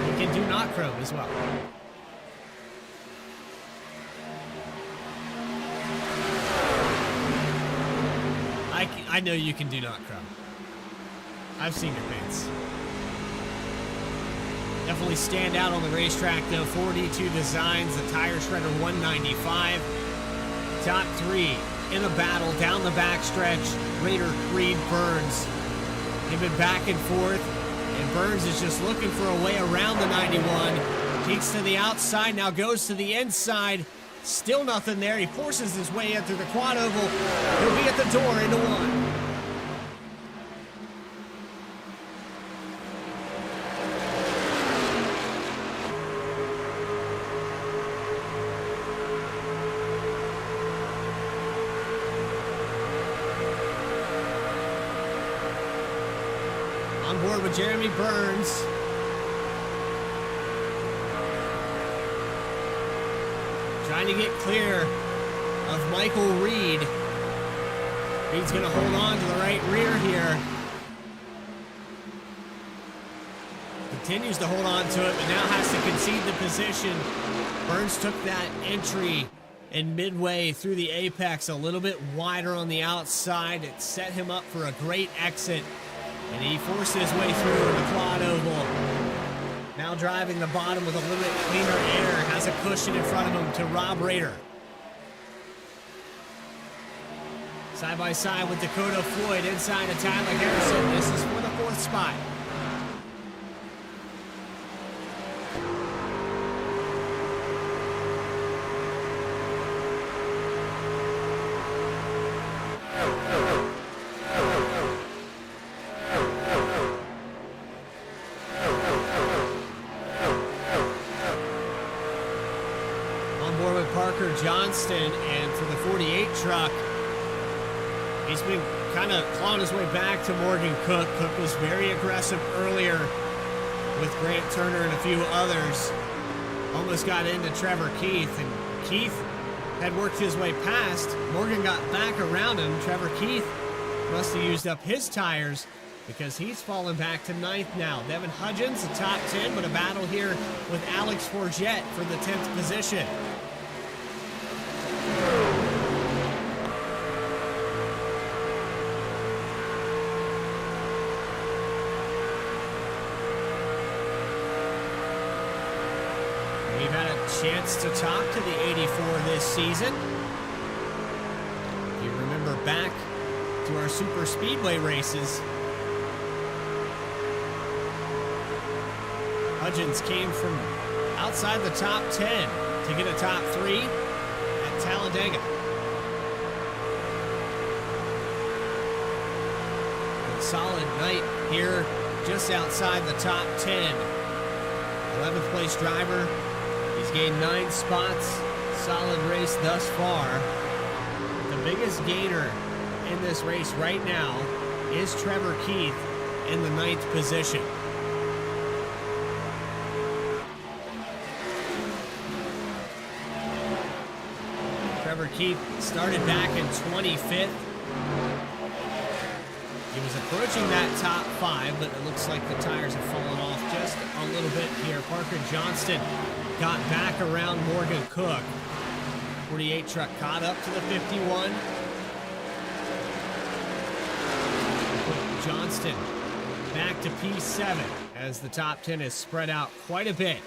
You can do not chrome as well. I know you can do not chrome. I've seen your paints. Definitely stand out on the racetrack though. 42 designs, the tire shredder 195. Top three in a battle down the backstretch. Raider, Reed, Burns. They've been back and forth, and Burns is just looking for a way around the 91. Peeks to the outside, now goes to the inside. Still nothing there. He forces his way in through the quad oval. He'll be at the door into one. On board with Jeremy Burns. Trying to get clear of Michael Reed. Reed's going to hold on to the right rear here. Continues to hold on to it, but now has to concede the position. Burns took that entry and midway through the apex a little bit wider on the outside. It set him up for a great exit. And he forced his way through the quad oval. Now driving the bottom with a little bit cleaner air. Has a cushion in front of him to Rob Rader. Side by side with Dakota Floyd inside of Tyler Harrison. This is for the fourth spot. Johnston, and for the 48 truck, he's been kind of clawing his way back to Morgan Cook. Cook was very aggressive earlier with Grant Turner and a few others. Almost got into Trevor Keith, and Keith had worked his way past. Morgan got back around him. Trevor Keith must have used up his tires because he's fallen back to 9th now. Devin Hudgens, the top 10, but a battle here with Alex Forget for the 10th position. We've had a chance to talk to the 84 this season. If you remember back to our super speedway races, Hudgens came from outside the top 10 to get a top 3 at Talladega. A solid night here just outside the top 10. 11th place driver. He's gained 9 spots. Solid race thus far. The biggest gainer in this race right now is Trevor Keith in the 9th position. Trevor Keith started back in 25th. He was approaching that top 5, but it looks like the tires have fallen off just a little bit here. Parker Johnston got back around Morgan Cook. 48 truck caught up to the 51. Johnston back to P7 as the top 10 is spread out quite a bit.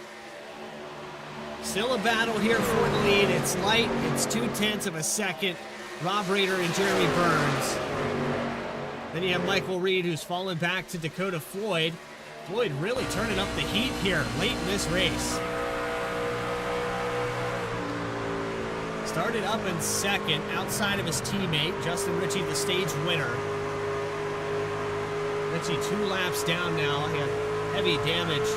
Still a battle here for the lead. It's light. It's 0.2 of a second. Rob Rader and Jeremy Burns. Then you have Michael Reed, who's fallen back to Dakota Floyd. Floyd really turning up the heat here late in this race. Started up in second, outside of his teammate, Justin Ritchie, the stage winner. Ritchie 2 laps down now. He had heavy damage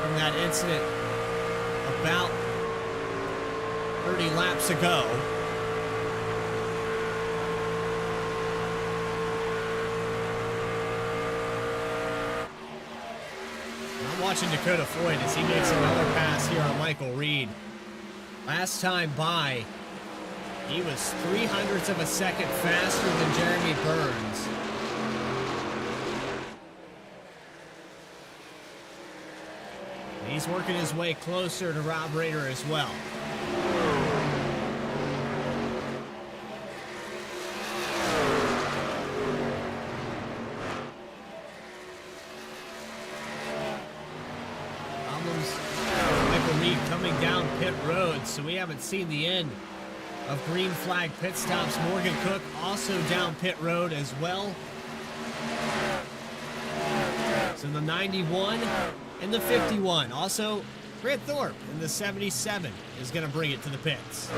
from that incident about 30 laps ago. I'm watching Dakota Floyd as he makes another pass here on Michael Reed. Last time by, he was 0.03 of a second faster than Jeremy Burns. And he's working his way closer to Rob Rader as well. Coming down pit road, so we haven't seen the end of green flag pit stops. Morgan Cook also down pit road as well. So the 91 and the 51. Also, Grant Thorpe in the 77 is going to bring it to the pits.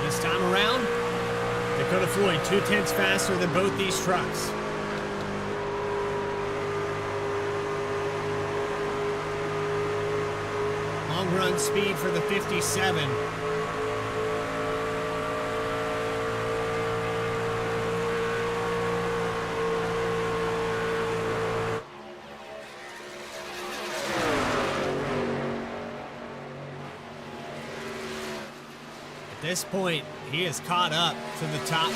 This time around, Dakota Floyd 0.2 faster than both these trucks. Long run speed for the 57. At this point, he is caught up to the top 2.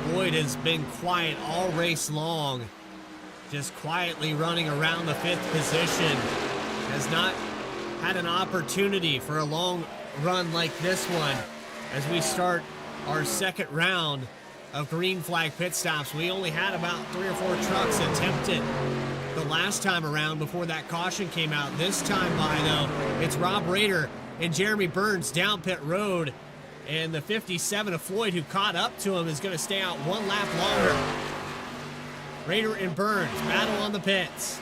Floyd has been quiet all race long, just quietly running around the 5th position. Has not had an opportunity for a long run like this one. As we start our second round of green flag pit stops, we only had about 3 or 4 trucks attempted the last time around before that caution came out. This time by, though, it's Rob Rader and Jeremy Burns down pit road, and the 57 of Floyd, who caught up to him, is going to stay out 1 lap longer. Rader and Burns battle on the pits.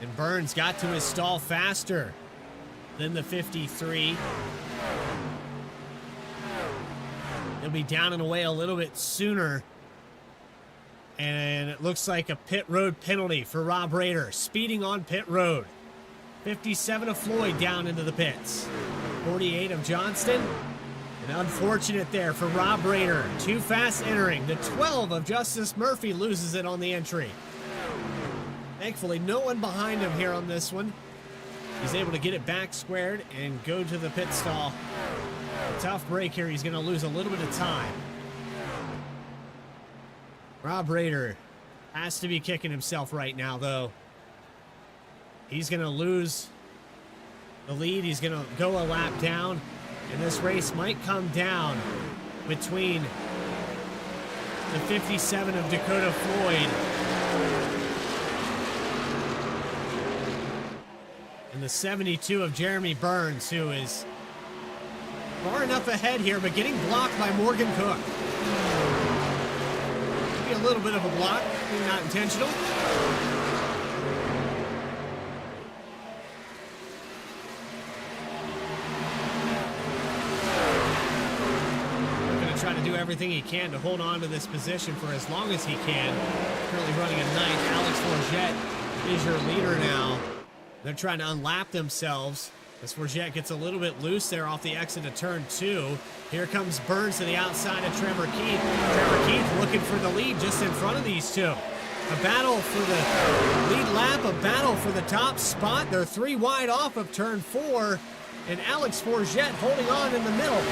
And Burns got to his stall faster than the 53. He'll be down and away a little bit sooner. And it looks like a pit road penalty for Rob Rader. Speeding on pit road. 57 of Floyd down into the pits. 48 of Johnston. And unfortunate there for Rob Rader. Too fast entering. The 12 of Justice Murphy loses it on the entry. Thankfully, no one behind him here on this one. He's able to get it back squared and go to the pit stall. A tough break here. He's going to lose a little bit of time. Rob Rader has to be kicking himself right now, though. He's going to lose the lead. He's going to go a lap down, and this race might come down between the 57 of Dakota Floyd and the 72 of Jeremy Burns, who is far enough ahead here, but getting blocked by Morgan Cook. Maybe a little bit of a block, maybe not intentional. Going to try to do everything he can to hold on to this position for as long as he can. Currently running a 9th. Alex Forget is your leader now. They're trying to unlap themselves as Forget gets a little bit loose there off the exit of turn 2. Here comes Burns to the outside of Trevor Keith. Trevor Keith looking for the lead just in front of these two. A battle for the lead lap, a battle for the top spot. They're 3 wide off of turn 4, and Alex Forget holding on in the middle.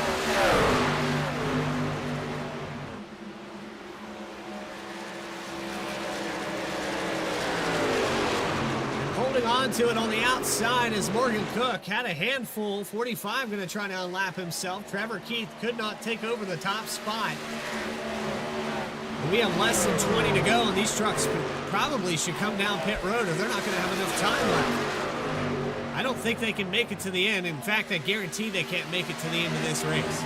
holding on to it on the outside as Morgan Cook had a handful. 45 going to try to unlap himself. Trevor Keith could not take over the top spot. We have less than 20 to go, and these trucks probably should come down pit road or they're not going to have enough time left. I don't think they can make it to the end. In fact, I guarantee they can't make it to the end of this race.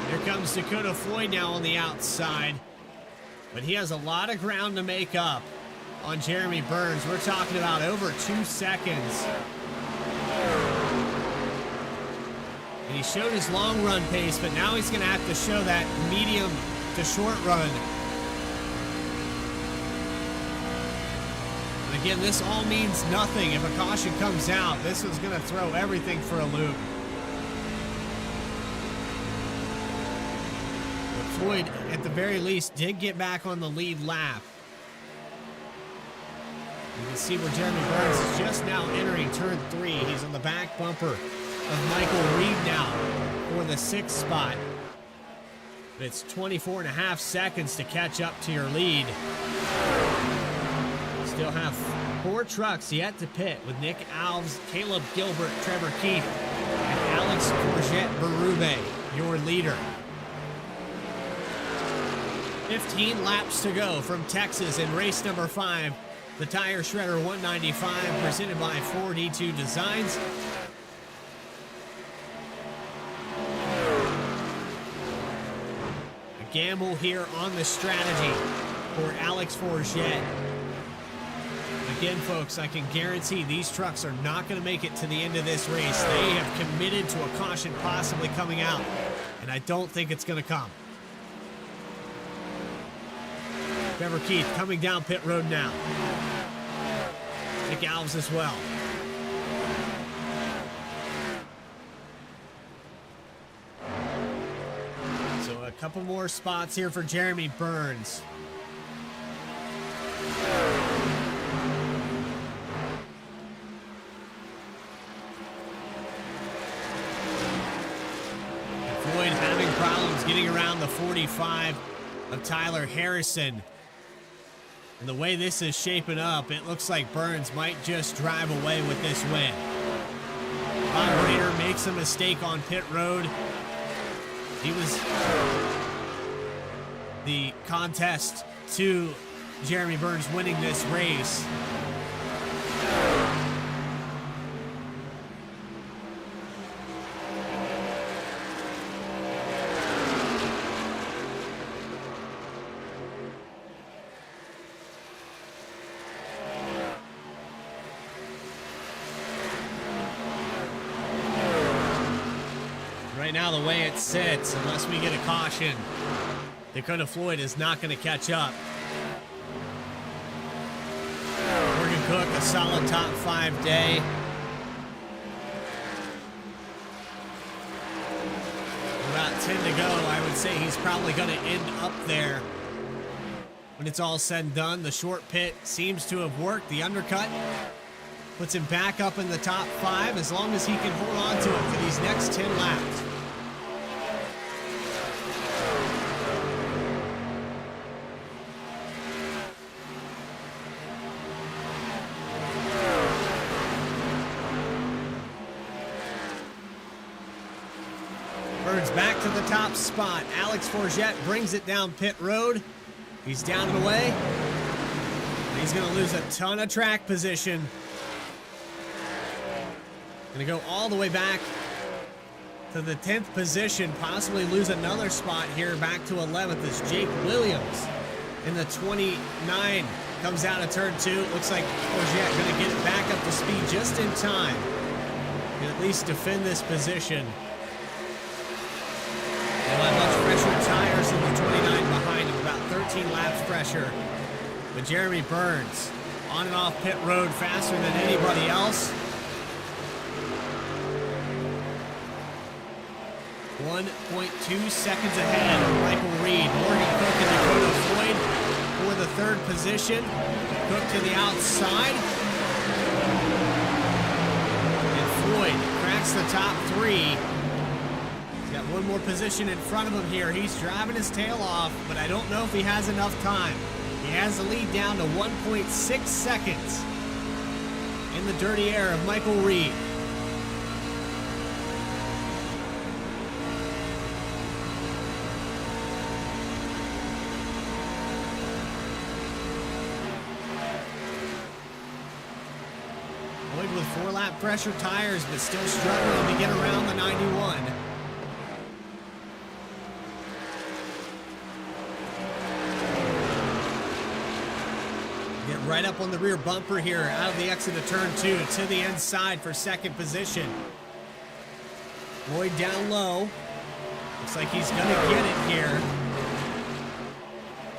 Here comes Dakota Floyd now on the outside, but he has a lot of ground to make up on Jeremy Burns. We're talking about over 2 seconds. And he showed his long run pace, but now he's going to have to show that medium to short run. And again, this all means nothing. If a caution comes out, this is going to throw everything for a loop. But Floyd, at the very least, did get back on the lead lap. You can see where Jeremy Burns is just now entering turn 3. He's on the back bumper of Michael Reed now for the 6th spot. But it's 24.5 seconds to catch up to your lead. Still have 4 trucks yet to pit with Nick Alves, Caleb Gilbert, Trevor Keith, and Alex Courgette Berube, your leader. 15 laps to go from Texas in race number 5. The Tire Shredder 195 presented by 4D2 Designs. A gamble here on the strategy for Alex Forget. Again, folks, I can guarantee these trucks are not going to make it to the end of this race. They have committed to a caution possibly coming out, and I don't think it's going to come. Trevor Keith coming down pit road now. Nick Alves as well. So a couple more spots here for Jeremy Burns. And Floyd having problems getting around the 45 of Tyler Harrison. And the way this is shaping up, it looks like Burns might just drive away with this win. Operator makes a mistake on pit road. He was the contest to Jeremy Burns winning this race. Right now, the way it sits, unless we get a caution, Dakota Floyd is not going to catch up. Morgan Cook, a solid top 5 day. About 10 to go, I would say he's probably going to end up there when it's all said and done. The short pit seems to have worked. The undercut puts him back up in the top 5 as long as he can hold on to it for these next 10 laps. Burns back to the top spot. Alex Forget brings it down pit road. He's down and away. He's going to lose a ton of track position. Going to go all the way back to the 10th position, possibly lose another spot here back to 11th as Jake Williams in the 29 comes out of turn 2. Looks like Forget going to get it back up to speed just in time and at least defend this position. They'll have much fresher tires than the 29 behind him, about 13 laps fresher. But Jeremy Burns on and off pit road faster than anybody else. 1.2 seconds ahead of Michael Reed. Morgan Cook and Dakota Floyd for the 3rd position. Cook to the outside. And Floyd cracks the top 3. He's got one more position in front of him here. He's driving his tail off, but I don't know if he has enough time. He has the lead down to 1.6 seconds in the dirty air of Michael Reed. Lloyd with 4-lap pressure tires, but still struggling to get around the 91. Get right up on the rear bumper here, out of the exit of turn 2 to the inside for second position. Lloyd down low. Looks like he's gonna get it here.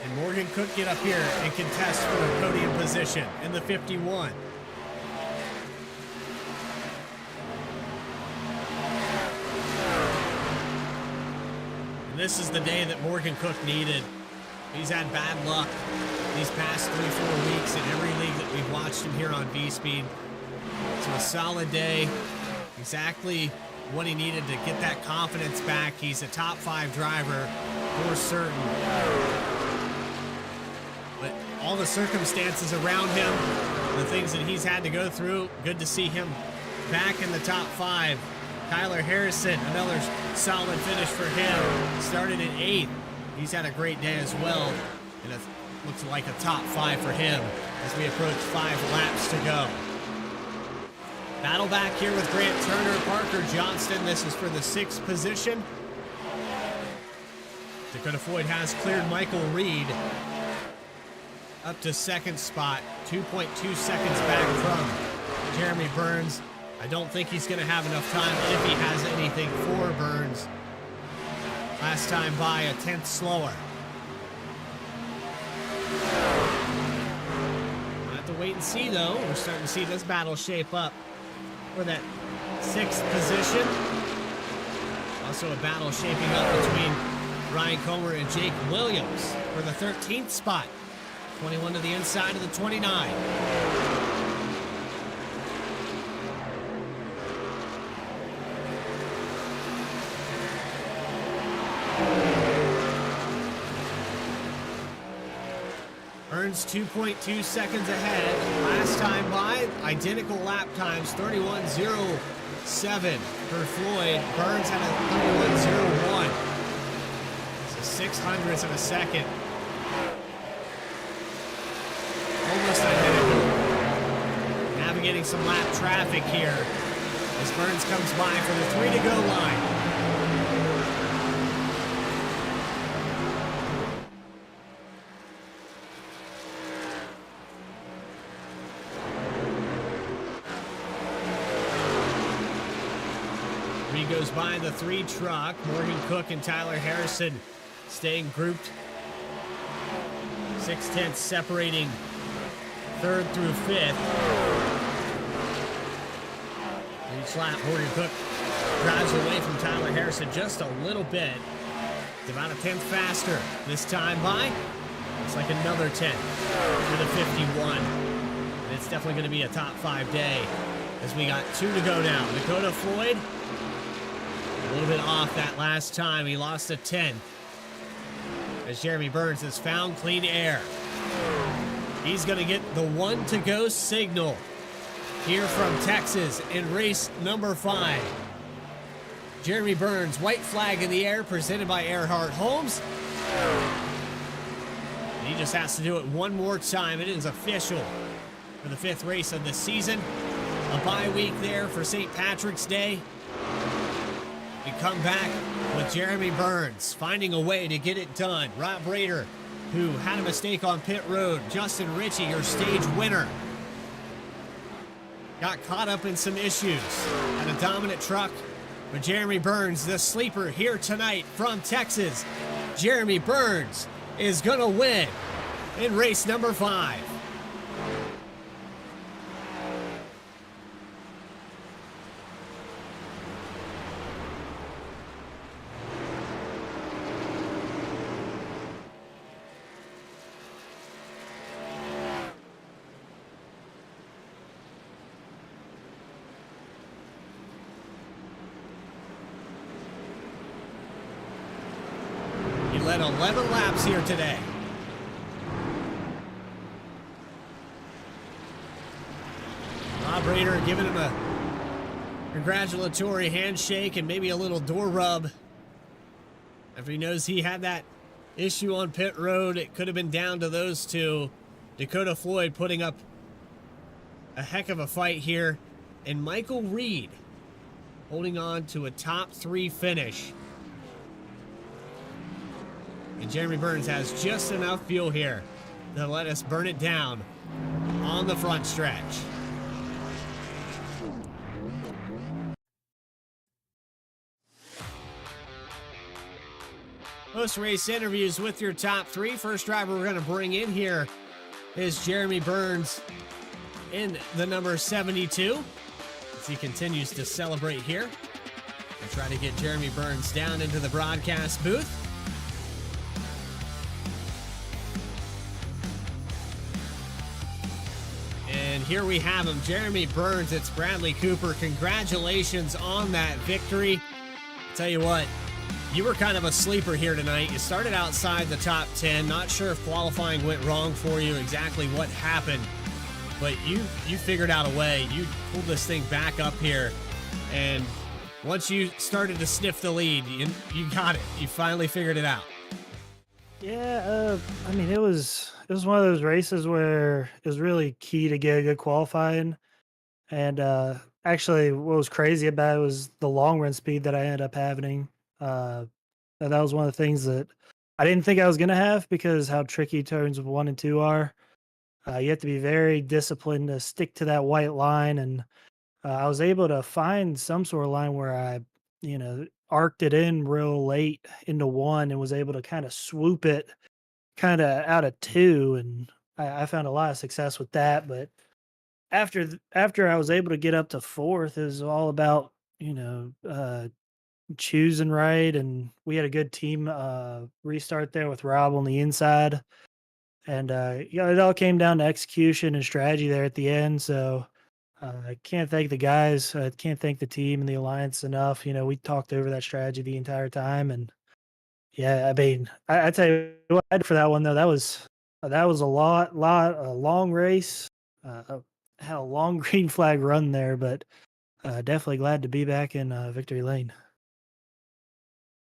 And Morgan Cook get up here and contest for a podium position in the 51. And this is the day that Morgan Cook needed. He's had bad luck these past 3-4 weeks in every league that we've watched him here on Vspeed. So a solid day, exactly what he needed to get that confidence back. He's a top 5 driver for certain. But all the circumstances around him, the things that he's had to go through, good to see him back in the top 5. Kyler Harrison, another solid finish for him. Started at 8th. He's had a great day as well. And it looks like a top 5 for him as we approach 5 laps to go. Battle back here with Grant Turner, Parker Johnston. This is for the 6th position. Dakota Floyd has cleared Michael Reed up to 2nd spot, 2.2 seconds back from Jeremy Burns. I don't think he's going to have enough time if he has anything for Burns. Last time by a 10th slower. We'll have to wait and see, though. We're starting to see this battle shape up for that 6th position. Also a battle shaping up between Ryan Comer and Jake Williams for the 13th spot. 21 to the inside of the 29. Burns 2.2 seconds ahead. Last time by, identical lap times, 31.07 for Floyd. Burns had a 31.01. So 600ths of a second. Almost identical. Navigating some lap traffic here as Burns comes by for the 3 to go line. Reed goes by the 3 truck. Morgan Cook and Tyler Harrison staying grouped. 6/10 separating 3rd through 5th. Each lap, Morgan Cook drives away from Tyler Harrison just a little bit. It's about a 10th faster this time by. Looks like another 10 for the 51. And it's definitely going to be a top 5 day as we got 2 to go now. Dakota Floyd, a little bit off that last time. He lost a 10 as Jeremy Burns has found clean air. He's going to get the 1 to go signal here from Texas in race number 5. Jeremy Burns, white flag in the air, presented by Earhart Homes. And he just has to do it one more time. It is official for the 5th race of the season. A bye week there for St. Patrick's Day. We come back with Jeremy Burns finding a way to get it done. Rob Rader, who had a mistake on pit road. Justin Ritchie, your stage winner, got caught up in some issues. Had a dominant truck, but Jeremy Burns, the sleeper here tonight from Texas. Jeremy Burns is gonna win in race number 5. led 11 laps here today. Rob Raider giving him a congratulatory handshake and maybe a little door rub. After he knows he had that issue on pit road, it could have been down to those two. Dakota Floyd putting up a heck of a fight here. And Michael Reed holding on to a top 3 finish. And Jeremy Burns has just enough fuel here to let us burn it down on the front stretch. Post-race interviews with your top 3. First driver we're going to bring in here is Jeremy Burns in the number 72. As he continues to celebrate here. We'll try to get Jeremy Burns down into the broadcast booth. And here we have him, Jeremy Burns. It's Bradley Cooper. Congratulations on that victory. I'll tell you what, you were kind of a sleeper here tonight. You started outside the top 10. Not sure if qualifying went wrong for you, exactly what happened. But you figured out a way. You pulled this thing back up here. And once you started to sniff the lead, you got it. You finally figured it out. Yeah, I mean, it was one of those races where it was really key to get a good qualifying. And actually, what was crazy about it was the long run speed that I ended up having. And that was one of the things that I didn't think I was going to have because how tricky turns 1 and 2 are. You have to be very disciplined to stick to that white line. And I was able to find some sort of line where I, arced it in real late into 1 and was able to kind of swoop it kind of out of 2. And I found a lot of success with that. But after I was able to get up to 4th, it was all about, choosing right. And we had a good team restart there with Rob on the inside. And it all came down to execution and strategy there at the end. So I can't thank the guys. I can't thank the team and the alliance enough. We talked over that strategy the entire time. And yeah, I mean, I tell you what, for that one though, that was a long race. Had a long green flag run there, but definitely glad to be back in victory lane.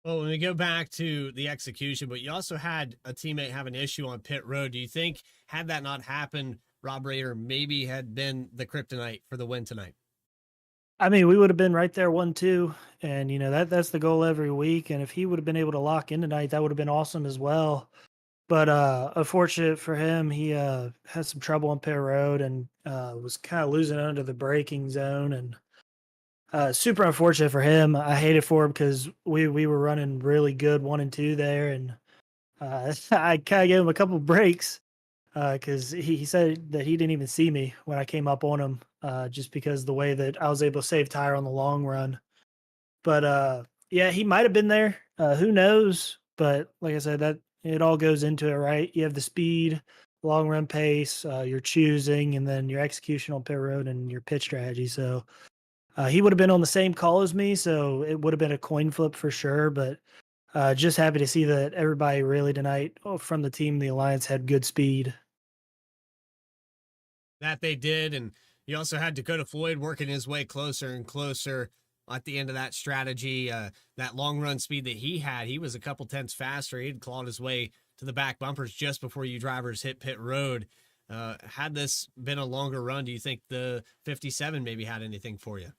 Well, when we go back to the execution, but you also had a teammate have an issue on pit road. Do you think, had that not happened, Rob Raider maybe had been the kryptonite for the win tonight? I mean, we would have been right there 1-2, and that's the goal every week. And if he would have been able to lock in tonight, that would have been awesome as well. But unfortunate for him, he had some trouble on pit road and was kind of losing under the braking zone, and super unfortunate for him. I hate it for him because we were running really good 1 and 2 there, and I kind of gave him a couple breaks because he said that he didn't even see me when I came up on him just because the way that I was able to save tire on the long run. But yeah, he might have been there. Who knows? But like I said, that it all goes into it, right? You have the speed, long run pace, your choosing, and then your execution on pit road and your pit strategy. So he would have been on the same call as me, so it would have been a coin flip for sure. But just happy to see that everybody really tonight from the team, the Alliance, had good speed. That they did, and you also had Dakota Floyd working his way closer and closer at the end of that strategy. That long run speed that he had, he was a couple tenths faster. He had clawed his way to the back bumpers just before you drivers hit pit road. Had this been a longer run, do you think the 57 maybe had anything for you?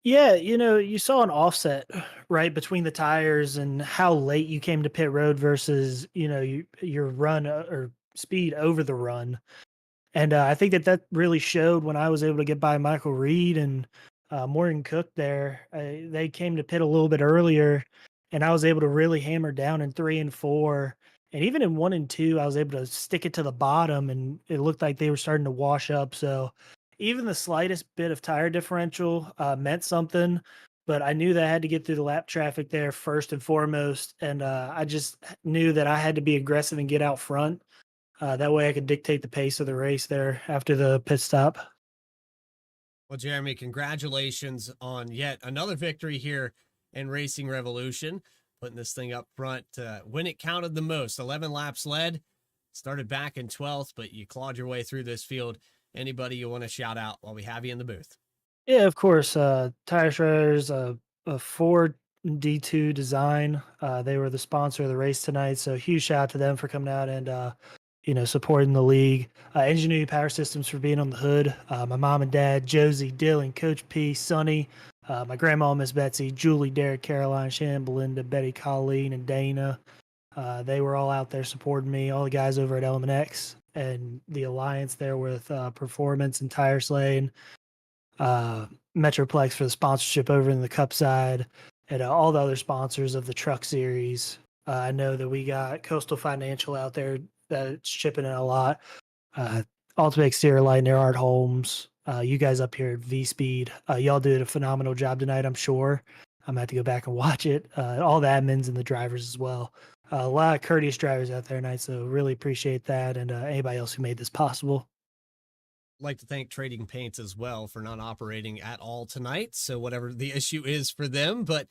Yeah, you saw an offset right between the tires and how late you came to pit road versus your run or speed over the run. And I think that really showed when I was able to get by Michael Reed and Morgan Cook there. They came to pit a little bit earlier, and I was able to really hammer down in 3 and 4. And even in 1 and 2, I was able to stick it to the bottom, and it looked like they were starting to wash up. So even the slightest bit of tire differential meant something, but I knew that I had to get through the lap traffic there first and foremost. And I just knew that I had to be aggressive and get out front. That way I could dictate the pace of the race there after the pit stop. Well, Jeremy, congratulations on yet another victory here in Racing Revolution. putting this thing up front when it counted the most. 11 laps led, started back in 12th, but you clawed your way through this field. Anybody you want to shout out while we have you in the booth? Yeah, of course. Tire Shredders, a Ford D2 design. They were the sponsor of the race tonight. So huge shout out to them for coming out and, supporting the league. Ingenuity Power Systems for being on the hood. My mom and dad, Josie, Dylan, Coach P, Sonny, my grandma, Miss Betsy, Julie, Derek, Caroline, Shannon, Belinda, Betty, Colleen, and Dana. They were all out there supporting me. All the guys over at Element X and the alliance there with Performance and Tire Slaying. Metroplex for the sponsorship over in the Cup side, and all the other sponsors of the Truck Series. I know that we got Coastal Financial out there that's shipping in a lot. Ultimate Exterior Light, Earhart Homes. You guys up here at Vspeed. Y'all did a phenomenal job tonight, I'm sure. I'm going to have to go back and watch it. All the admins and the drivers as well. A lot of courteous drivers out there tonight, so really appreciate that, and anybody else who made this possible. Like to thank Trading Paints as well for not operating at all tonight. So whatever the issue is for them, but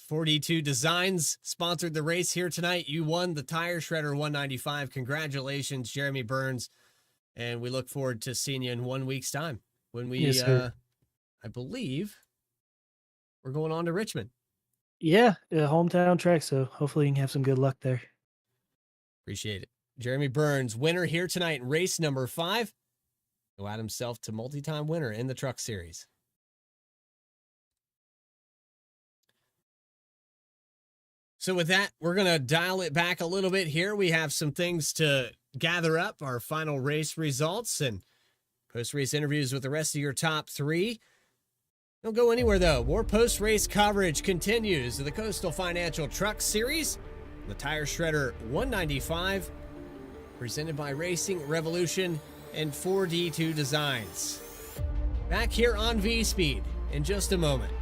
42 Designs sponsored the race here tonight. You won the Tire Shredder 195. Congratulations, Jeremy Burns. And we look forward to seeing you in 1 week's time when we, Yes, sir. I believe we're going on to Richmond. Yeah, hometown track, so hopefully you can have some good luck there. Appreciate it. Jeremy Burns, winner here tonight in race number 5. He'll add himself to multi-time winner in the Truck Series. So with that, we're going to dial it back a little bit here. We have some things to gather up, our final race results and post-race interviews with the rest of your top 3. Don't go anywhere, though. More post-race coverage continues of the Coastal Financial Truck Series, the Tire Shredder 195, presented by Racing Revolution and 4D2 Designs. Back here on Vspeed in just a moment.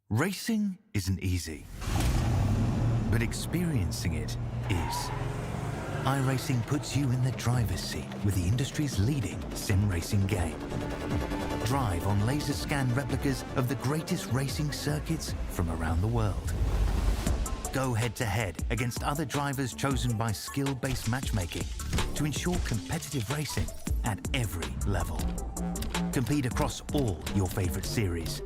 Racing isn't easy, but experiencing it is. iRacing puts you in the driver's seat with the industry's leading sim racing game. Drive on laser scan replicas of the greatest racing circuits from around the world. Go head-to-head against other drivers chosen by skill-based matchmaking to ensure competitive racing at every level. Compete across all your favorite series.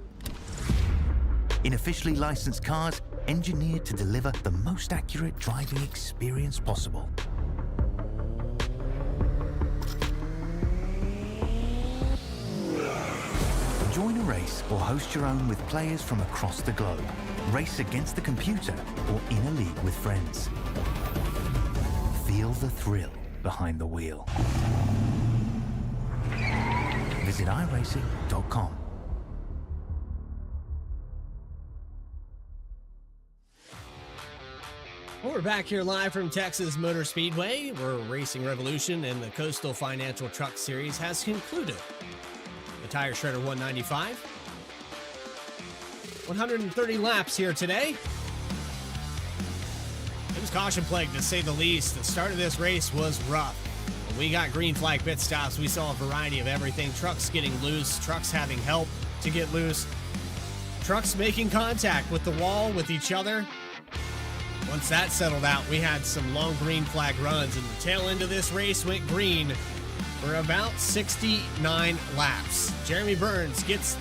In officially licensed cars, engineered to deliver the most accurate driving experience possible. Join a race or host your own with players from across the globe. Race against the computer or in a league with friends. Feel the thrill behind the wheel. Visit iRacing.com. Well, we're back here live from Texas Motor Speedway, where Racing Revolution and the Coastal Financial Truck Series has concluded. The Tire Shredder 195. 130 laps here today. It was caution plagued to say the least. The start of this race was rough. When we got green flag pit stops, we saw a variety of everything. Trucks getting loose, trucks having help to get loose, trucks making contact with the wall, with each other. Once that settled out, we had some long green flag runs, and the tail end of this race went green for about 69 laps. Jeremy Burns gets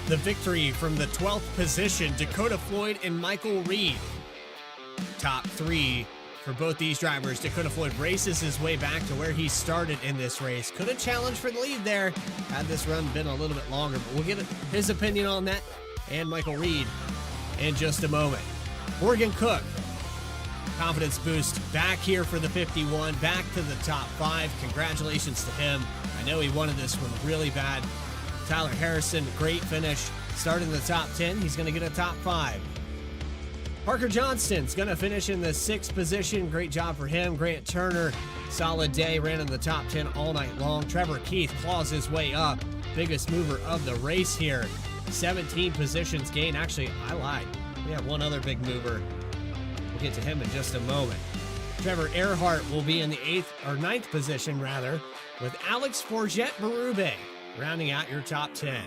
the victory from the 12th position. Dakota Floyd and Michael Reed. Top 3 for both these drivers. Dakota Floyd races his way back to where he started in this race. Could have challenged for the lead there had this run been a little bit longer, but we'll get his opinion on that and Michael Reed in just a moment. Morgan Cook, confidence boost back here for the 51, back to the top 5. Congratulations to him. I know he wanted this one really bad. Tyler Harrison, great finish. Started in the top 10. He's going to get a top 5. Parker Johnston's going to finish in the 6th position. Great job for him. Grant Turner, solid day. Ran in the top 10 all night long. Trevor Keith claws his way up. Biggest mover of the race here. 17 positions gain. Actually, I lied. We have one other big mover. We'll get to him in just a moment. Trevor Earhart will be in the 9th position, with Alex Forget Berube rounding out your top 10.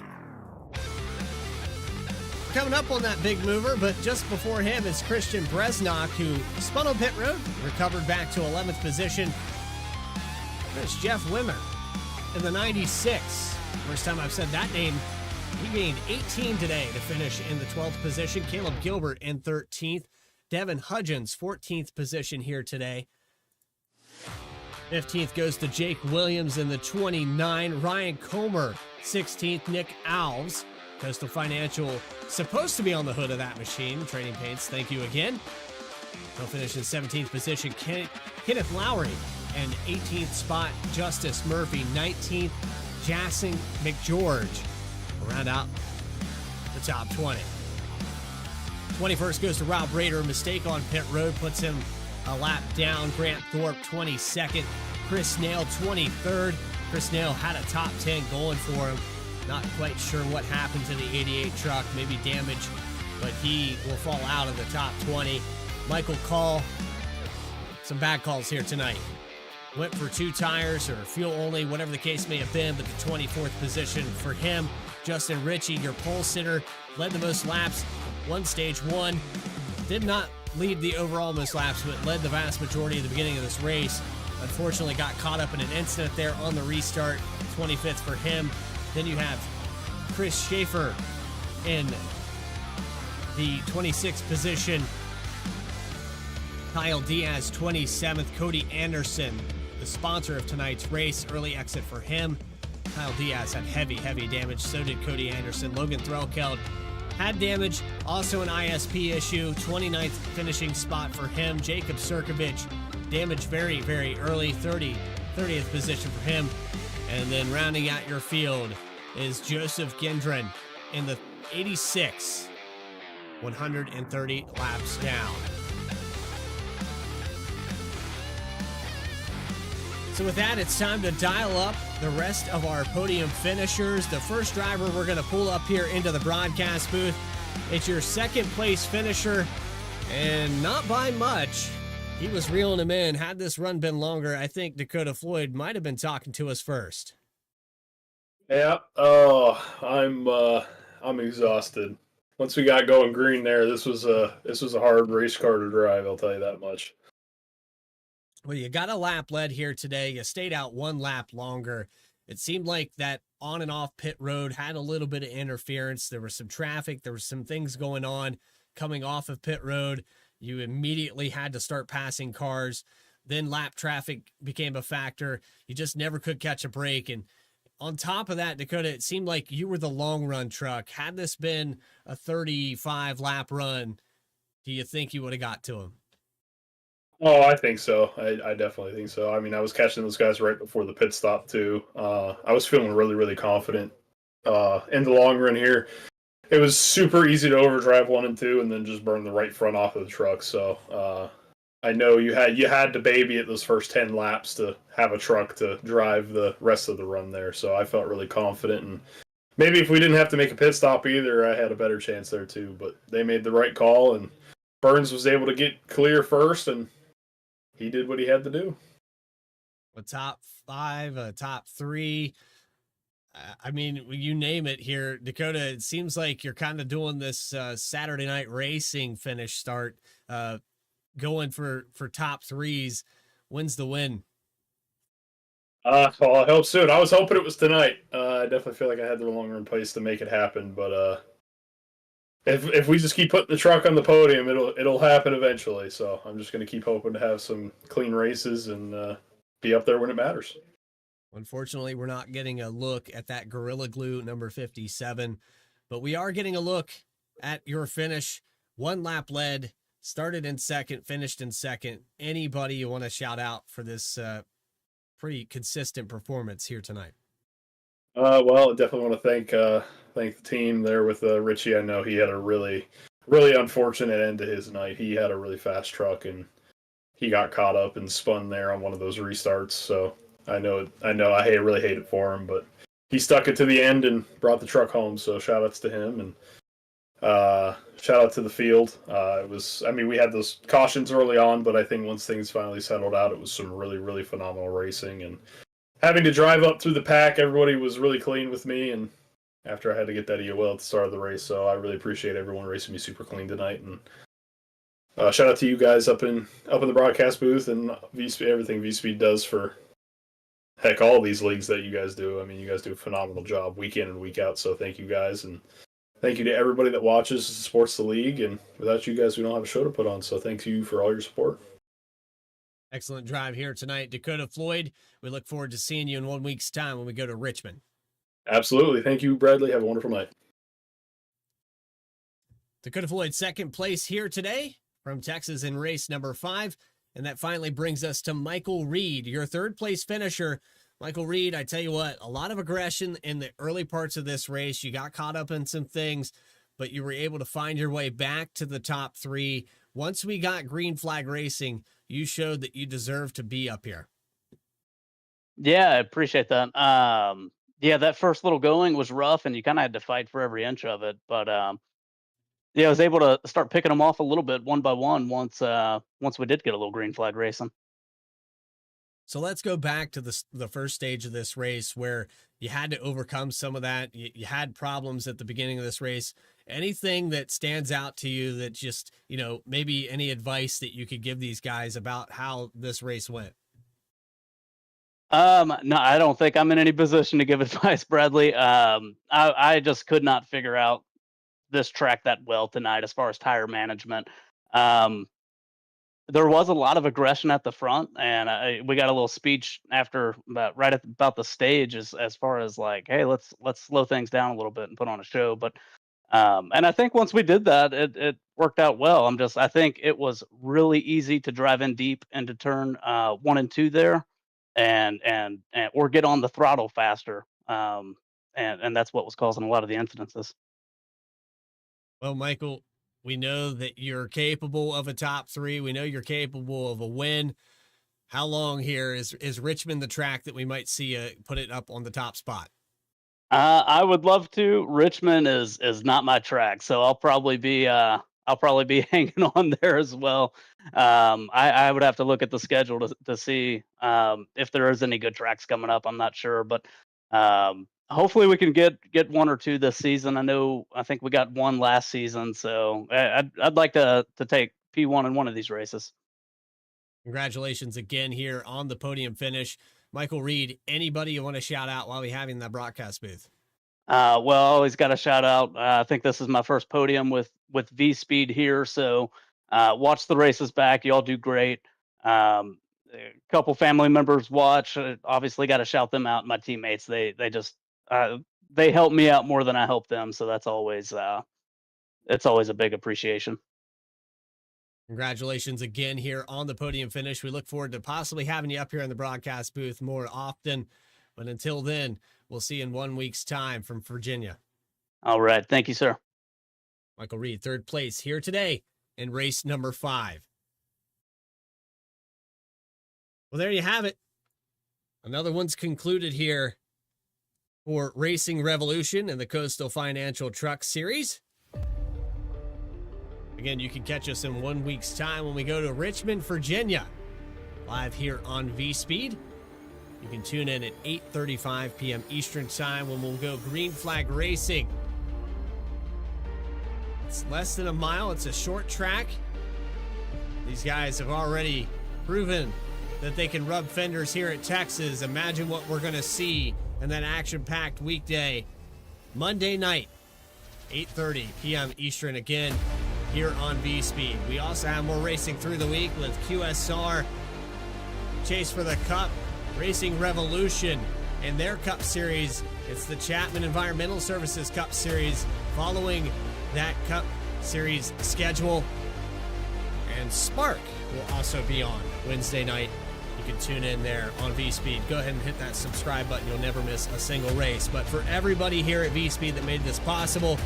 Coming up on that big mover, but just before him is Christian Bresnock, who spun on pit road, recovered back to 11th position. There's Jeff Wimmer in the 96. First time I've said that name. He gained 18 today to finish in the 12th position. Caleb Gilbert in 13th. Devin Hudgens, 14th position here today. 15th goes to Jake Williams in the 29. Ryan Comer, 16th. Nick Alves, Coastal Financial, supposed to be on the hood of that machine. Trading Paints, thank you again. He'll finish in 17th position. Kenneth Lowry, and 18th spot, Justice Murphy. 19th, Jason McGeorge. We'll round out the top 20. 21st goes to Rob Rader. Mistake on pit road puts him a lap down. Grant Thorpe, 22nd. Chris Snail, 23rd. Chris Snail had a top 10 going for him. Not quite sure what happened to the 88 truck, maybe damage, but he will fall out of the top 20. Michael Call, some bad calls here tonight. Went for 2 tires or fuel only, whatever the case may have been, but the 24th position for him. Justin Ritchie, your pole sitter, led the most laps, won stage 1. Did not lead the overall most laps, but led the vast majority of the beginning of this race. Unfortunately got caught up in an incident there on the restart. 25th for him. Then you have Chris Schaefer in the 26th position. Kyle Diaz, 27th. Cody Anderson, the sponsor of tonight's race, early exit for him. Kyle Diaz had heavy damage. So did Cody Anderson. Logan Threlkeld had damage, also an ISP issue. 29th finishing spot for him. Jacob Sirkovich, damage very early. 30th position for him. And then rounding out your field is Joseph Gendron in the 86, 130 laps down. So with that, it's time to dial up the rest of our podium finishers. The first driver we're going to pull up here into the broadcast booth, it's your second place finisher, and not by much. He was reeling him in. Had this run been longer, I think Dakota Floyd might have been talking to us first. Yeah. I'm exhausted. Once we got going green there, this was a hard race car to drive, I'll tell you that much. Well, you got a lap led here today. You stayed out 1 lap longer. It seemed like that on and off pit road had a little bit of interference. There was some traffic. There was some things going on coming off of pit road. You immediately had to start passing cars. Then lap traffic became a factor. You just never could catch a break. And on top of that, Dakota, it seemed like you were the long run truck. Had this been a 35 lap run, do you think you would have got to him? Oh, I think so. I definitely think so. I mean, I was catching those guys right before the pit stop too. I was feeling really confident in the long run here. It was super easy to overdrive 1 and 2 and then just burn the right front off of the truck. So I know you had to baby it those first 10 laps to have a truck to drive the rest of the run there. So I felt really confident, and maybe if we didn't have to make a pit stop either, I had a better chance there too. But they made the right call, and Burns was able to get clear first, and he did what he had to do. A top 5, a top 3. I mean, you name it here, Dakota. It seems like you're kind of doing this Saturday night racing finish start, going for top 3s. When's the win? Well, I hope soon. I was hoping it was tonight. I definitely feel like I had the long run pace to make it happen, but if we just keep putting the truck on the podium, it'll happen eventually. So I'm just going to keep hoping to have some clean races and be up there when it matters. Unfortunately, we're not getting a look at that Gorilla Glue number 57, but we are getting a look at your finish. 1 lap led, started in second, finished in second. Anybody you want to shout out for this pretty consistent performance here tonight? Well, I definitely want to thank the team there with Richie. I know he had a really unfortunate end to his night. He had a really fast truck, and he got caught up and spun there on one of those restarts. So I really hate it for him, but he stuck it to the end and brought the truck home. So shout outs to him. And Shout out to the field. We had those cautions early on, but I think once things finally settled out, it was some really, really phenomenal racing. And having to drive up through the pack, everybody was really clean with me. And after I had to get that EOL at the start of the race, so I really appreciate everyone racing me super clean tonight. And shout out to you guys up in the broadcast booth and everything Vspeed does for all these leagues that you guys do. I mean, you guys do a phenomenal job week in and week out. So thank you guys, and thank you to everybody that watches and supports the league. And without you guys, we don't have a show to put on. So thank you for all your support. Excellent drive here tonight, Dakota Floyd. We look forward to seeing you in 1 week's time when we go to Richmond. Absolutely. Thank you, Bradley. Have a wonderful night. Dakota Floyd, second place here today from Texas in race number 5. And that finally brings us to Michael Reed, your third place finisher. Michael Reed, I tell you what, a lot of aggression in the early parts of this race. You got caught up in some things, but you were able to find your way back to the top 3. Once we got green flag racing, you showed that you deserve to be up here. Yeah, I appreciate that. Yeah, that first little going was rough, and you kind of had to fight for every inch of it. But yeah, I was able to start picking them off a little bit one by one once we did get a little green flag racing. So let's go back to the first stage of this race where you had to overcome some of that. You had problems at the beginning of this race. Anything that stands out to you that just, maybe any advice that you could give these guys about how this race went? No, I don't think I'm in any position to give advice, Bradley. I just could not figure out this track that well tonight as far as tire management. There was a lot of aggression at the front, and we got a little speech after about the stage as far as like, hey, let's slow things down a little bit and put on a show. But and I think once we did that, it worked out well. I think it was really easy to drive in deep into turn 1 and 2 there, and or get on the throttle faster. And that's what was causing a lot of the incidences. Well, Michael, we know that you're capable of a top 3. We know you're capable of a win. How long here is Richmond the track that we might see put it up on the top spot? I would love to. Richmond is not my track, so I'll probably be hanging on there as well. I would have to look at the schedule to see if there is any good tracks coming up. I'm not sure, but hopefully we can get 1 or 2 this season. I think we got 1 last season, so I'd like to take P1 in one of these races. Congratulations again here on the podium finish. Michael Reed, anybody you want to shout out while we have in that broadcast booth? Well, always got to shout out. I think this is my first podium with Vspeed here, so watch the races back. You all do great. A couple family members watch. Obviously, got to shout them out. My teammates, they help me out more than I help them, so that's always it's always a big appreciation. Congratulations again here on the podium finish. We look forward to possibly having you up here in the broadcast booth more often. But until then, we'll see you in 1 week's time from Virginia. All right. Thank you, sir. Michael Reed, third place here today in race number 5. Well, there you have it. Another one's concluded here for Racing Revolution and the Coastal Financial Truck Series. Again, you can catch us in 1 week's time when we go to Richmond, Virginia, live here on Vspeed. You can tune in at 8:35 p.m. Eastern Time when we'll go green flag racing. It's less than a mile. It's a short track. These guys have already proven that they can rub fenders here at Texas. Imagine what we're going to see in that action-packed weekday, Monday night, 8:30 p.m. Eastern again here on Vspeed. We also have more racing through the week with QSR, Chase for the Cup, Racing Revolution, and their Cup Series. It's the Chapman Environmental Services Cup Series following that Cup Series schedule. And Spark will also be on Wednesday night. You can tune in there on Vspeed. Go ahead and hit that subscribe button. You'll never miss a single race. But for everybody here at Vspeed that made this possible,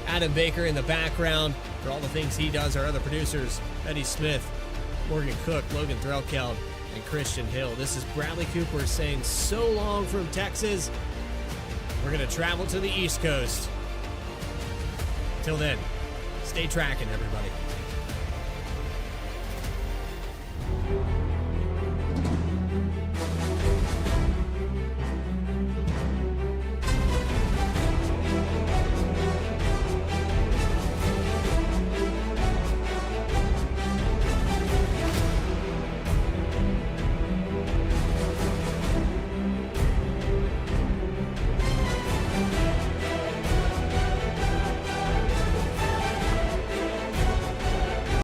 Adam Baker in the background, for all the things he does, our other producers, Eddie Smith, Morgan Cook, Logan Threlkeld, and Christian Hill. This is Bradley Cooper saying so long from Texas. We're going to travel to the East Coast. Till then, Stay tracking, everybody.